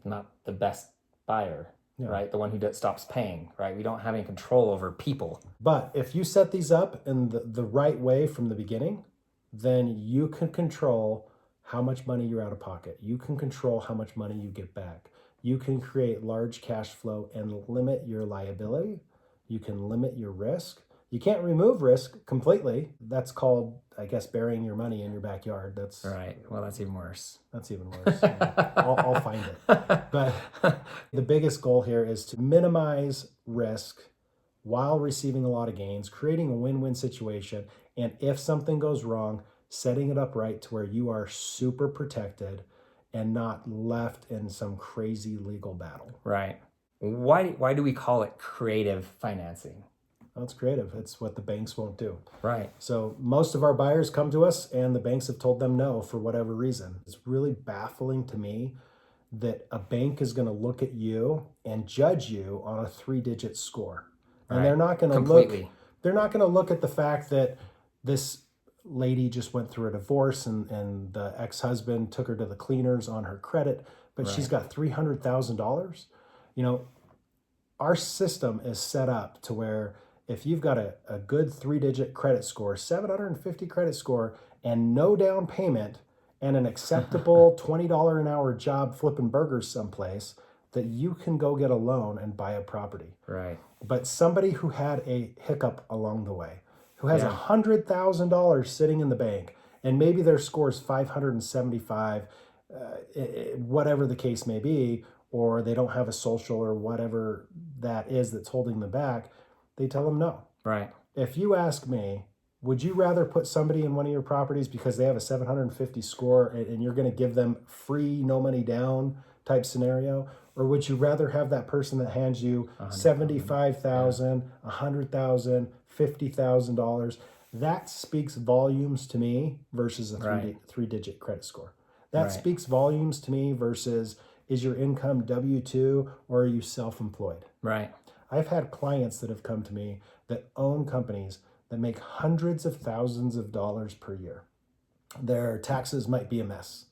not the best buyer, Yeah. right? The one who stops paying, right? We don't have any control over people. But if you set these up in the right way from the beginning, then you can control how much money you're out of pocket. You can control how much money you get back. You can create large cash flow and limit your liability. You can limit your risk. You can't remove risk completely. That's called, I guess, burying your money in your backyard. That's Right. Well, that's even worse. That's even worse. Yeah. I'll find it. But the biggest goal here is to minimize risk while receiving a lot of gains, creating a win-win situation. And if something goes wrong, setting it up right to where you are super protected and not left in some crazy legal battle. Right. Why do we call it creative financing? Well, it's creative. It's what the banks won't do. Right. So most of our buyers come to us and the banks have told them no for whatever reason. It's really baffling to me that a bank is going to look at you and judge you on a 3-digit score. And Right. they're not going to Completely. they're not going to look at the fact that this lady just went through a divorce and the ex-husband took her to the cleaners on her credit, but she's got $300,000. You know, our system is set up to where if you've got a good 3-digit credit score, 750 credit score, and no down payment, and an acceptable $20 an hour job flipping burgers someplace, that you can go get a loan and buy a property. Right. But somebody who had a hiccup along the way, who has Yeah. $100,000 sitting in the bank, and maybe their score is 575, whatever the case may be, or they don't have a social or whatever that is that's holding them back, they tell them no. Right. If you ask me, would you rather put somebody in one of your properties because they have a 750 score and you're going to give them free, no money down type scenario? Or would you rather have that person that hands you $75,000, $100,000, $50,000? That speaks volumes to me versus a Right. 3-digit credit score. That Right. speaks volumes to me versus, is your income W-2 or are you self-employed? Right. I've had clients that have come to me that own companies that make hundreds of thousands of dollars per year. Their taxes might be a mess.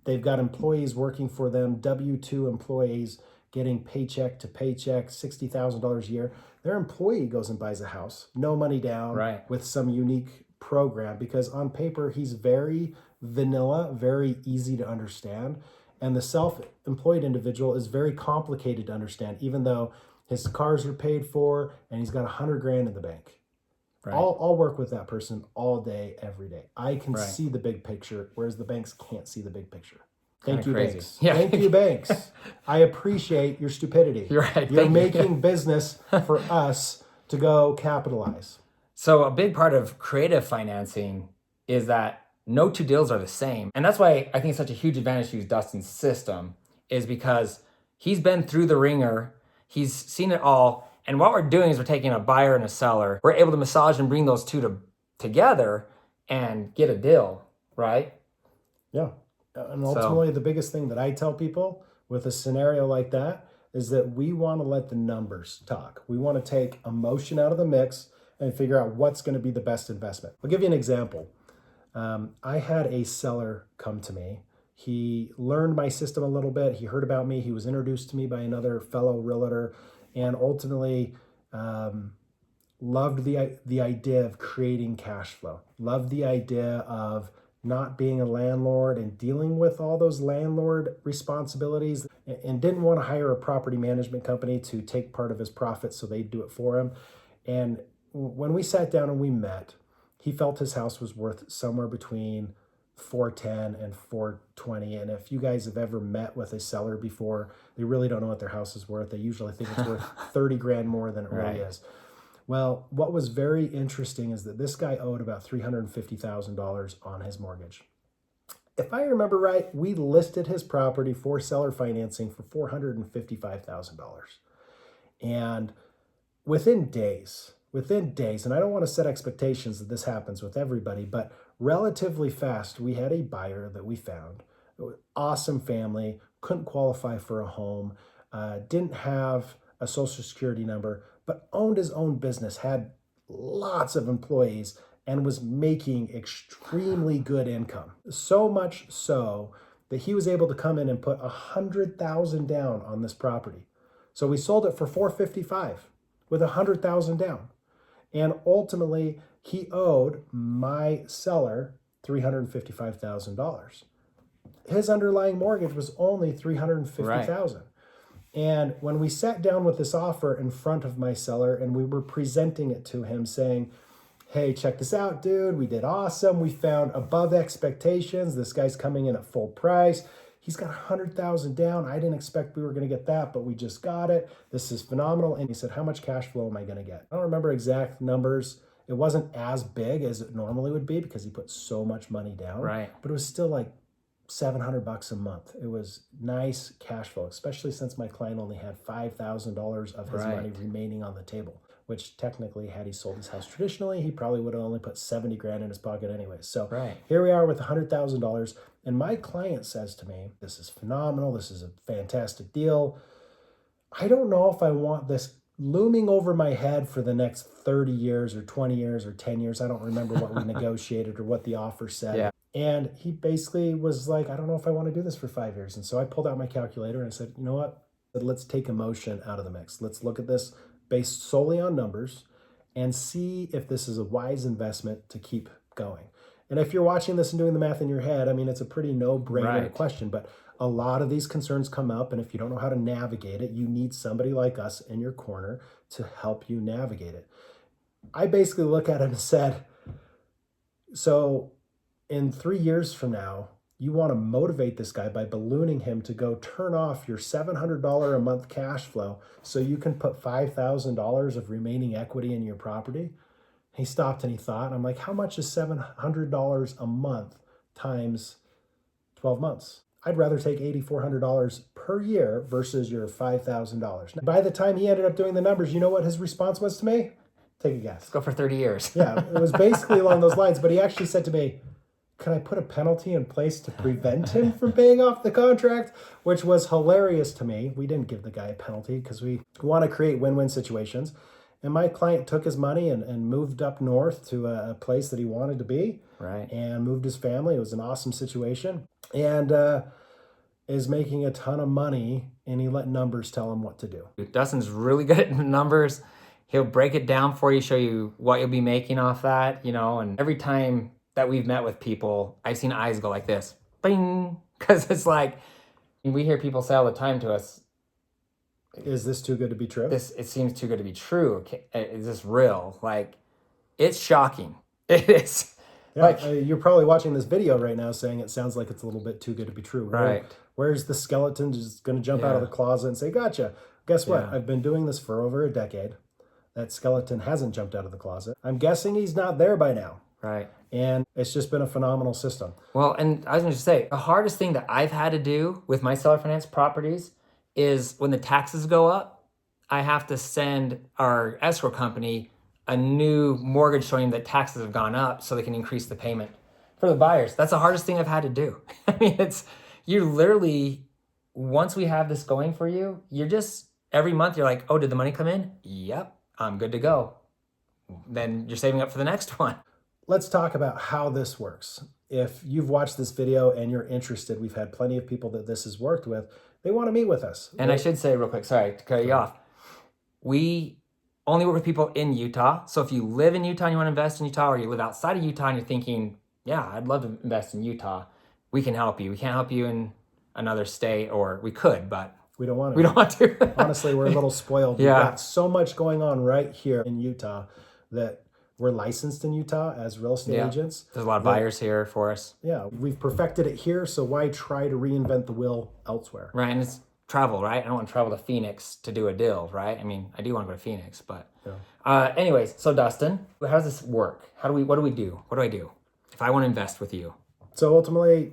They've got employees working for them, W-2 employees getting paycheck to paycheck, $60,000 a year. Their employee goes and buys a house, no money down, Right. with some unique program, because on paper, he's very vanilla, very easy to understand. And the self-employed individual is very complicated to understand, even though his cars are paid for and he's got $100,000 in the bank. Right. I'll work with that person all day, every day. I can Right. see the big picture, whereas the banks can't see the big picture. Kinda Thank you, crazy. banks. Yeah. Thank you, banks. I appreciate your stupidity. You're right. You're Thank you. making business for us to go capitalize. So a big part of creative financing is that no two deals are the same. And that's why I think it's such a huge advantage to use Dustin's system, is because he's been through the ringer, he's seen it all. And what we're doing is we're taking a buyer and a seller. We're able to massage and bring those two together and get a deal, right? Yeah. And ultimately, the biggest thing that I tell people with a scenario like that is that we want to let the numbers talk. We want to take emotion out of the mix and figure out what's going to be the best investment. I'll give you an example. I had a seller come to me. He learned my system a little bit. He heard about me. He was introduced to me by another fellow realtor, and ultimately loved the idea of creating cash flow. Loved the idea of not being a landlord and dealing with all those landlord responsibilities, and didn't want to hire a property management company to take part of his profits so they'd do it for him. And when we sat down and we met, he felt his house was worth somewhere between 410 and 420. And if you guys have ever met with a seller before, they really don't know what their house is worth. They usually think it's worth 30 grand more than it really is. Well, what was very interesting is that this guy owed about $350,000 on his mortgage. If I remember right, we listed his property for seller financing for $455,000. And within days, and I don't want to set expectations that this happens with everybody, but relatively fast, we had a buyer that we found. Awesome family, couldn't qualify for a home, didn't have a social security number, but owned his own business, had lots of employees, and was making extremely good income. So much so that he was able to come in and put $100,000 down on this property. So we sold it for $455,000 with $100,000 down. And ultimately, he owed my seller $355,000. His underlying mortgage was only $350,000. Right. And when we sat down with this offer in front of my seller and we were presenting it to him saying, hey, check this out, dude. We did awesome. We found above expectations. This guy's coming in at full price. He's got $100,000 down. I didn't expect we were going to get that, but we just got it. This is phenomenal. And he said, how much cash flow am I going to get? I don't remember exact numbers. It wasn't as big as it normally would be because he put so much money down. Right. But it was still like $700 a month. It was nice cash flow, especially since my client only had $5,000 of his money remaining on the table, which technically, had he sold his house traditionally, he probably would have only put 70 grand in his pocket anyway. So here we are with $100,000. And my client says to me, this is phenomenal. This is a fantastic deal. I don't know if I want this looming over my head for the next 30 years or 20 years or 10 years. I don't remember what we negotiated or what the offer said. Yeah. And he basically was like, I don't know if I want to do this for 5 years. And so I pulled out my calculator and I said, you know what? Let's take emotion out of the mix. Let's look at this based solely on numbers and see if this is a wise investment to keep going. And if you're watching this and doing the math in your head, I mean, it's a pretty no-brainer question, but a lot of these concerns come up. And if you don't know how to navigate it, you need somebody like us in your corner to help you navigate it. I basically look at it and said, so in 3 years from now, you want to motivate this guy by ballooning him to go turn off your $700 a month cash flow so you can put $5,000 of remaining equity in your property. He stopped and he thought, and I'm like, how much is $700 a month times 12 months? I'd rather take $8,400 per year versus your $5,000. By the time he ended up doing the numbers, you know what his response was to me? Take a guess. Let's go for 30 years. Yeah, it was basically along those lines, but he actually said to me, can I put a penalty in place to prevent him from paying off the contract? Which was hilarious to me. We didn't give the guy a penalty because we want to create win-win situations. And my client took his money and moved up north to a place that he wanted to be. Right. And moved his family. It was an awesome situation. And is making a ton of money, and he let numbers tell him what to do. Dustin's really good at numbers. He'll break it down for you, show you what you'll be making off that, you know, and every time that we've met with people, I've seen eyes go like this, bing, because it's like, we hear people say all the time to us, is this too good to be true? It seems too good to be true. Is this real? Like, it's shocking. It is. Yeah, like, you're probably watching this video right now saying it sounds like it's a little bit too good to be true. Right. Where's the skeleton just going to jump out of the closet and say, gotcha. Guess what? I've been doing this for over a decade. That skeleton hasn't jumped out of the closet. I'm guessing he's not there by now. Right. And it's just been a phenomenal system. Well, and I was going to say, the hardest thing that I've had to do with my seller finance properties is when the taxes go up, I have to send our escrow company a new mortgage showing that taxes have gone up so they can increase the payment for the buyers. That's the hardest thing I've had to do. I mean, you literally, once we have this going for you, you're just, every month you're like, oh, did the money come in? Yep, I'm good to go. Then you're saving up for the next one. Let's talk about how this works. If you've watched this video and you're interested, we've had plenty of people that this has worked with. They want to meet with us. And I should say real quick, sorry to cut you off. We only work with people in Utah. So if you live in Utah and you want to invest in Utah, or you live outside of Utah and you're thinking, yeah, I'd love to invest in Utah, we can help you. We can't help you in another state, or we could, but we don't want to. We don't want to. Honestly, we're a little spoiled. We've got so much going on right here in Utah that We're licensed in Utah as real estate agents. There's a lot of buyers here for us. Yeah, we've perfected it here, so why try to reinvent the wheel elsewhere? Right, and it's travel, right? I don't want to travel to Phoenix to do a deal, right? I mean, I do want to go to Phoenix, but anyways, so Dustin, how does this work? What do we do? What do I do if I want to invest with you? So ultimately,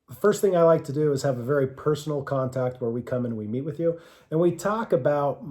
the first thing I like to do is have a very personal contact where we come and we meet with you and we talk about,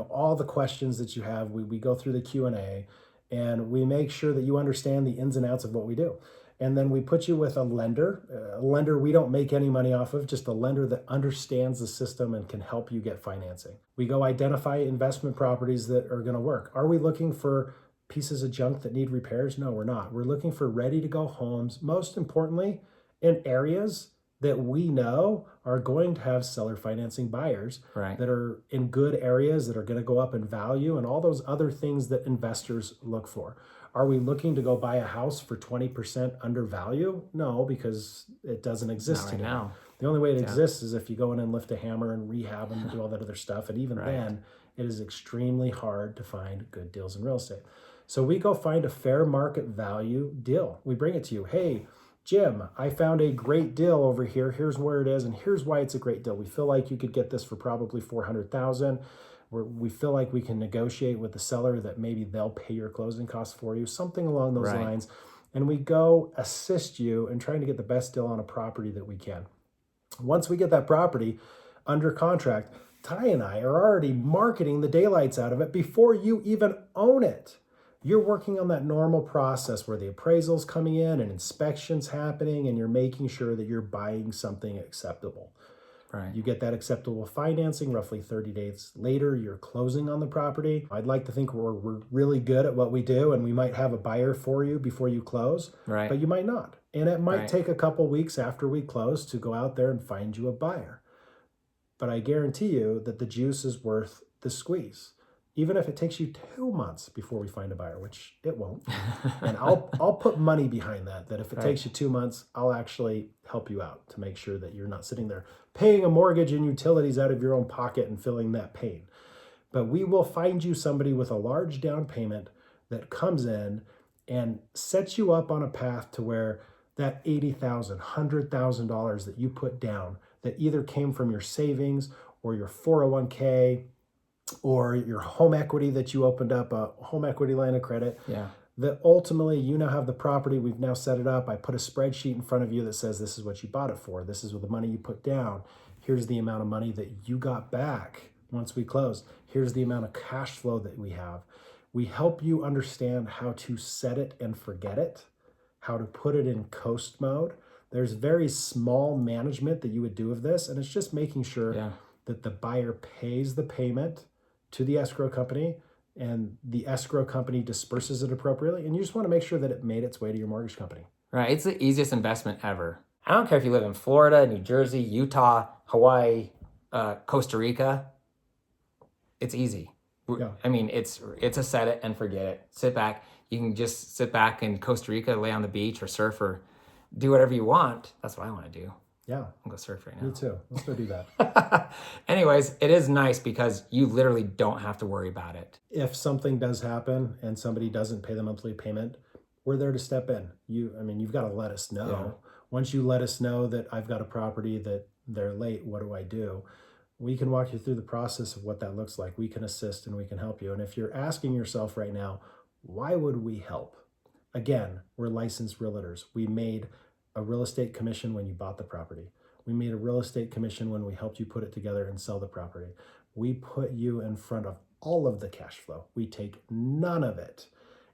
all the questions that you have. We go through the Q&A and we make sure that you understand the ins and outs of what we do. And then we put you with a lender we don't make any money off of, just a lender that understands the system and can help you get financing. We go identify investment properties that are going to work. Are we looking for pieces of junk that need repairs? No, we're not. We're looking for ready to go homes, most importantly, in areas that we know are going to have seller financing buyers that are in good areas that are going to go up in value and all those other things that investors look for. Are we looking to go buy a house for 20% under value? No, because it doesn't exist Not right now. The only way it exists is if you go in and lift a hammer and rehab and do all that other stuff. And even then, it is extremely hard to find good deals in real estate. So we go find a fair market value deal. We bring it to you. Hey, Jim, I found a great deal over here. Here's where it is, and here's why it's a great deal. We feel like you could get this for probably $400,000. We feel like we can negotiate with the seller that maybe they'll pay your closing costs for you, something along those lines. And we go assist you in trying to get the best deal on a property that we can. Once we get that property under contract, Ty and I are already marketing the daylights out of it before you even own it. You're working on that normal process where the appraisal's coming in and inspections happening, and you're making sure that you're buying something acceptable. Right. You get that acceptable financing. Roughly 30 days later, you're closing on the property. I'd like to think we're really good at what we do, and we might have a buyer for you before you close, but you might not. And it might take a couple weeks after we close to go out there and find you a buyer. But I guarantee you that the juice is worth the squeeze. Even if it takes you 2 months before we find a buyer, which it won't. And I'll put money behind that if it takes you 2 months, I'll actually help you out to make sure that you're not sitting there paying a mortgage and utilities out of your own pocket and feeling that pain. But we will find you somebody with a large down payment that comes in and sets you up on a path to where that $80,000, $100,000 that you put down that either came from your savings or your 401k or your home equity that you opened up, a home equity line of credit, that ultimately you now have the property. We've now set it up. I put a spreadsheet in front of you that says this is what you bought it for. This is what the money you put down. Here's the amount of money that you got back once we close. Here's the amount of cash flow that we have. We help you understand how to set it and forget it, how to put it in coast mode. There's very small management that you would do of this, and it's just making sure that the buyer pays the payment to the escrow company and the escrow company disperses it appropriately. And you just want to make sure that it made its way to your mortgage company. Right. It's the easiest investment ever. I don't care if you live in Florida, New Jersey, Utah, Hawaii, Costa Rica. It's easy. I mean, it's a set it and forget it. Sit back. You can just sit back in Costa Rica, lay on the beach or surf or do whatever you want. That's what I want to do. Yeah. I'll go surf right now. Me too. Let's go do that. Anyways, it is nice because you literally don't have to worry about it. If something does happen and somebody doesn't pay the monthly payment, we're there to step in. You've got to let us know. Yeah. Once you let us know that I've got a property that they're late, what do I do? We can walk you through the process of what that looks like. We can assist and we can help you. And if you're asking yourself right now, why would we help? Again, we're licensed realtors. We made a real estate commission when you bought the property. We made a real estate commission when we helped you put it together and sell the property. We put you in front of all of the cash flow. We take none of it.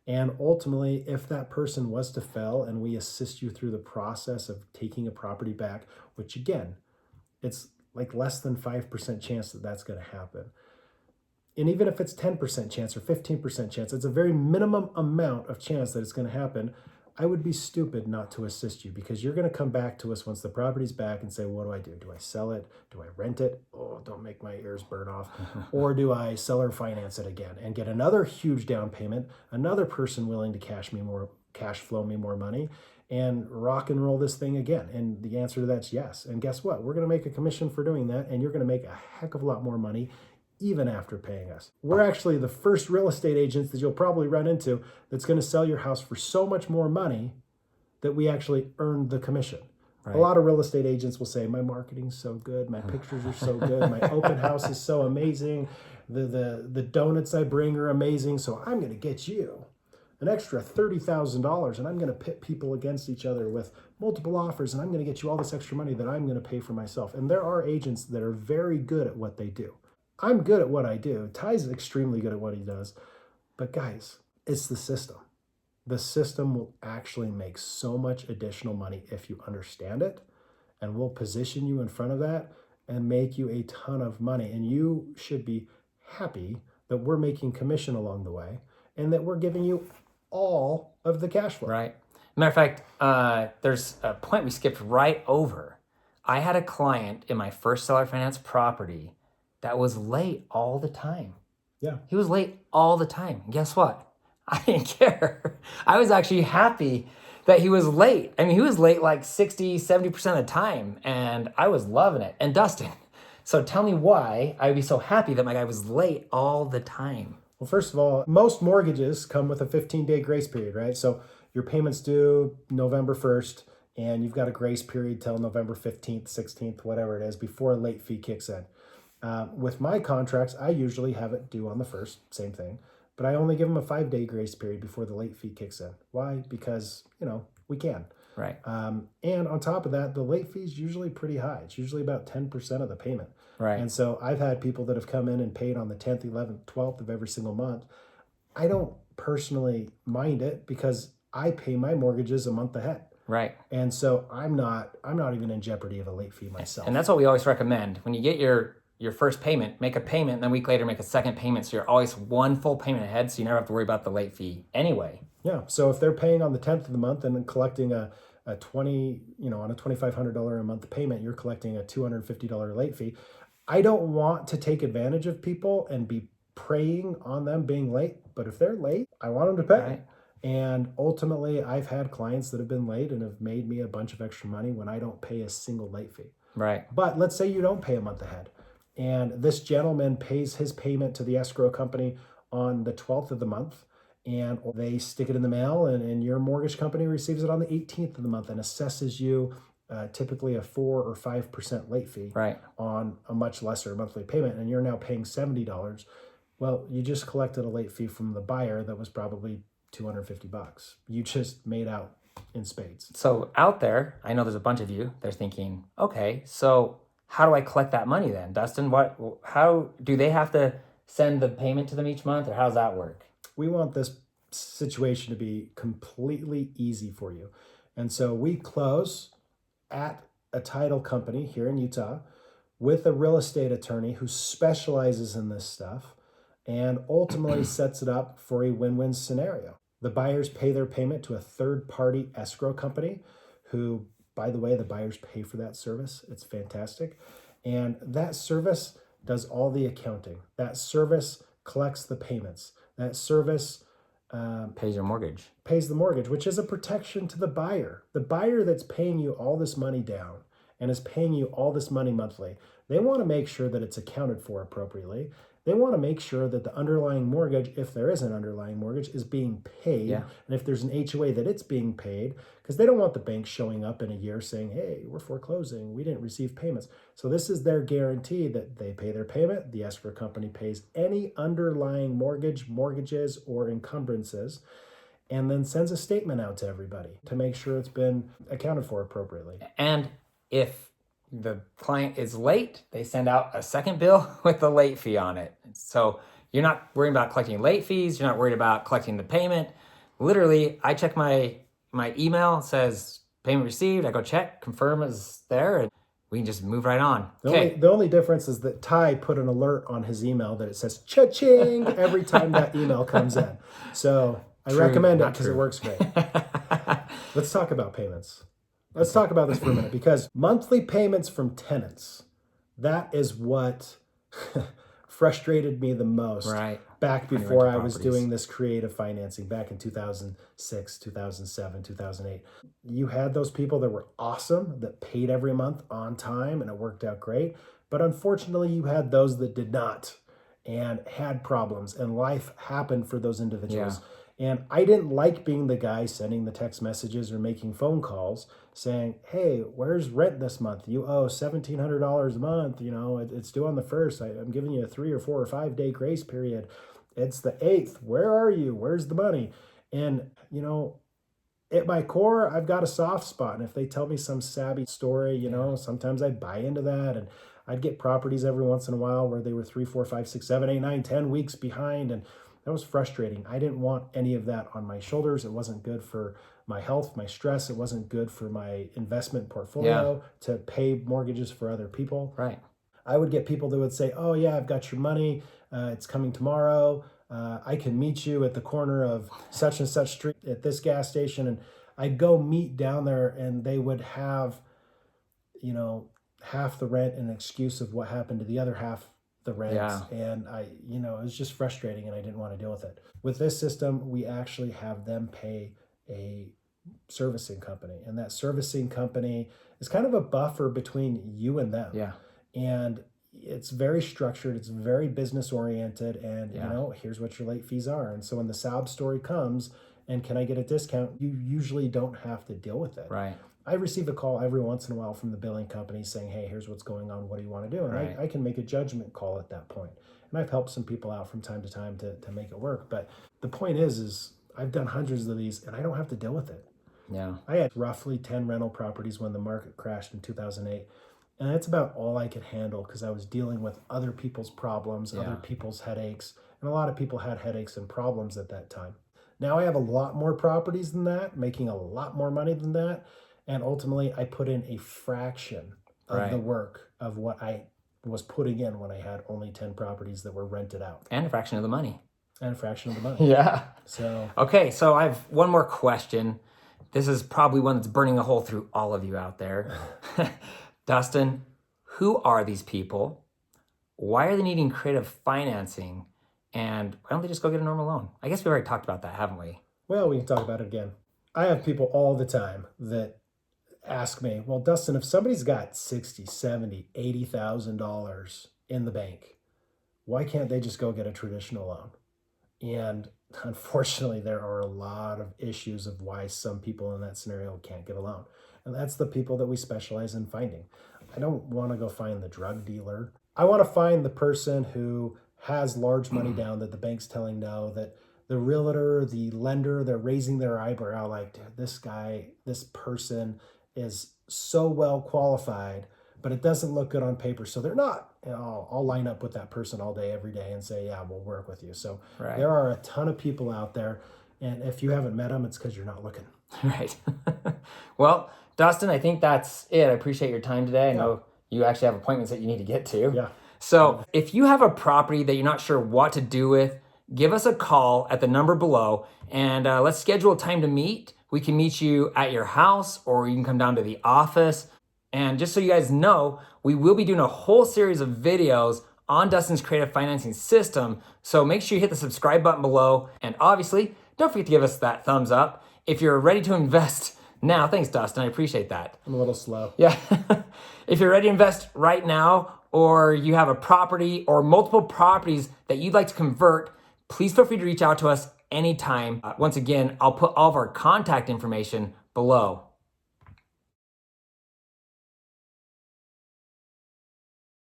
And ultimately, if that person was to fail and we assist you through the process of taking a property back, which again, it's like less than 5% chance that that's going to happen. And even if it's 10% chance or 15% chance, it's a very minimum amount of chance that it's going to happen. I would be stupid not to assist you because you're going to come back to us once the property's back and say, what do I do? Do I sell it? Do I rent it? Oh, don't make my ears burn off. Or do I sell or finance it again and get another huge down payment, another person willing to cash flow me more money and rock and roll this thing again? And the answer to that's yes. And guess what? We're going to make a commission for doing that. And you're going to make a heck of a lot more money even after paying us. We're actually the first real estate agents that you'll probably run into that's going to sell your house for so much more money that we actually earned the commission. Right. A lot of real estate agents will say, my marketing's so good, my pictures are so good, my open house is so amazing, the donuts I bring are amazing, so I'm going to get you an extra $30,000 and I'm going to pit people against each other with multiple offers and I'm going to get you all this extra money that I'm going to pay for myself. And there are agents that are very good at what they do. I'm good at what I do. Ty's extremely good at what he does. But guys, it's the system. The system will actually make so much additional money if you understand it, and we'll position you in front of that and make you a ton of money. And you should be happy that we're making commission along the way and that we're giving you all of the cash flow. Right. Matter of fact, there's a point we skipped right over. I had a client in my first seller finance property that was late all the time. Yeah. He was late all the time. And guess what? I didn't care. I was actually happy that he was late. I mean, he was late like 60, 70% of the time, and I was loving it. And Dustin, so tell me why I would be so happy that my guy was late all the time. Well, first of all, most mortgages come with a 15-day grace period, right? So your payment's due November 1st, and you've got a grace period till November 15th, 16th, whatever it is, before a late fee kicks in. With my contracts, I usually have it due on the 1st, same thing. But I only give them a 5-day grace period before the late fee kicks in. Why? Because, we can. Right. And on top of that, the late fee is usually pretty high. It's usually about 10% of the payment. Right. And so I've had people that have come in and paid on the 10th, 11th, 12th of every single month. I don't personally mind it because I pay my mortgages a month ahead. Right. And so I'm not even in jeopardy of a late fee myself. And that's what we always recommend. When you get your first payment, make a payment, and then a week later make a second payment, so you're always one full payment ahead, so you never have to worry about the late fee anyway. Yeah, so if they're paying on the 10th of the month and then collecting on a $2,500 a month payment, you're collecting a $250 late fee. I don't want to take advantage of people and be preying on them being late, but if they're late, I want them to pay. Right. And ultimately, I've had clients that have been late and have made me a bunch of extra money when I don't pay a single late fee. Right. But let's say you don't pay a month ahead. And this gentleman pays his payment to the escrow company on the 12th of the month, and they stick it in the mail, and your mortgage company receives it on the 18th of the month and assesses you typically a 4 or 5% late fee on a much lesser monthly payment, and you're now paying $70. Well, you just collected a late fee from the buyer that was probably $250. You just made out in spades. So out there, I know there's a bunch of you, they're thinking, okay, so how do I collect that money then? Dustin, how do they have to send the payment to them each month, or how does that work? We want this situation to be completely easy for you. And so we close at a title company here in Utah with a real estate attorney who specializes in this stuff and ultimately sets it up for a win-win scenario. The buyers pay their payment to a third-party escrow company who, by the way, the buyers pay for that service. It's fantastic. And that service does all the accounting. That service collects the payments. That service pays your mortgage. Pays the mortgage, which is a protection to the buyer. The buyer that's paying you all this money down and is paying you all this money monthly, they want to make sure that it's accounted for appropriately. They want to make sure that the underlying mortgage, if there is an underlying mortgage, is being paid. Yeah. And if there's an HOA, that it's being paid, because they don't want the bank showing up in a year saying, hey, we're foreclosing, we didn't receive payments. So this is their guarantee that they pay their payment. The escrow company pays any underlying mortgages, or encumbrances, and then sends a statement out to everybody to make sure it's been accounted for appropriately. And if the client is late, they send out a second bill with the late fee on it. So you're not worried about collecting late fees. You're not worried about collecting the payment. Literally, I check my email, it says payment received. I go check, confirm is there, and we can just move right on. The only difference is that Ty put an alert on his email that it says cha-ching every time that email comes in. So I recommend it because it works great. Let's talk about payments. Let's talk about this for a minute, because monthly payments from tenants, that is what frustrated me the most back before I was doing this creative financing back in 2006, 2007, 2008. You had those people that were awesome, that paid every month on time, and it worked out great. But unfortunately, you had those that did not. and had problems, and life happened for those individuals. And I didn't like being the guy sending the text messages or making phone calls saying, hey, where's rent this month? You owe $1,700 a month. You know, it's due on the 1st. I'm giving you a 3 or 4 or 5 day grace period. It's the 8th. Where are you? Where's the money? And, you know, at my core, I've got a soft spot. And if they tell me some savvy story, you know, sometimes I buy into that. And I'd get properties every once in a while where they were 3, 4, 5, 6, 7, 8, 9, 10 weeks behind. And that was frustrating. I didn't want any of that on my shoulders. It wasn't good for my health, my stress. It wasn't good for my investment portfolio to pay mortgages for other people. Right. I would get people that would say, oh yeah, I've got your money. It's coming tomorrow. I can meet you at the corner of such and such street at this gas station. And I'd go meet down there and they would have, you know, half the rent and an excuse of what happened to the other half the rent. And it was just frustrating and I didn't want to deal with it. With this system, we actually have them pay a servicing company, and that servicing company is kind of a buffer between you and them. And it's very structured, it's very business oriented, and you know, here's what your late fees are. And so when the sob story comes and can I get a discount, you usually don't have to deal with it. Right. I receive a call every once in a while from the billing company saying, hey, here's what's going on. What do you want to do? And I can make a judgment call at that point. And I've helped some people out from time to time to make it work. But the point is I've done hundreds of these and I don't have to deal with it. I had roughly 10 rental properties when the market crashed in 2008. And that's about all I could handle because I was dealing with other people's problems, other people's headaches. And a lot of people had headaches and problems at that time. Now I have a lot more properties than that, making a lot more money than that. And ultimately, I put in a fraction of the work of what I was putting in when I had only 10 properties that were rented out. And a fraction of the money. So okay, so I have one more question. This is probably one that's burning a hole through all of you out there. Dustin, who are these people? Why are they needing creative financing? And why don't they just go get a normal loan? I guess we already talked about that, haven't we? Well, we can talk about it again. I have people all the time that ask me, well, Dustin, if somebody's got $60,000, $70,000, $80,000 in the bank, why can't they just go get a traditional loan? And unfortunately, there are a lot of issues of why some people in that scenario can't get a loan. And that's the people that we specialize in finding. I don't want to go find the drug dealer. I want to find the person who has large money down that the bank's telling no, that the realtor, the lender, they're raising their eyebrow like, dude, this guy, this person is so well qualified, but it doesn't look good on paper. So they're not. I'll line up with that person all day, every day and say, yeah, we'll work with you. So there are a ton of people out there. And if you haven't met them, it's because you're not looking. Right. Well, Dustin, I think that's it. I appreciate your time today. I know you actually have appointments that you need to get to. So if you have a property that you're not sure what to do with, give us a call at the number below and let's schedule a time to meet. We can meet you at your house or you can come down to the office. And just so you guys know, we will be doing a whole series of videos on Dustin's creative financing system. So make sure you hit the subscribe button below. And obviously, don't forget to give us that thumbs up. If you're ready to invest now, thanks, Dustin. I appreciate that. I'm a little slow. If you're ready to invest right now, or you have a property or multiple properties that you'd like to convert, please feel free to reach out to us anytime. Once again, I'll put all of our contact information below.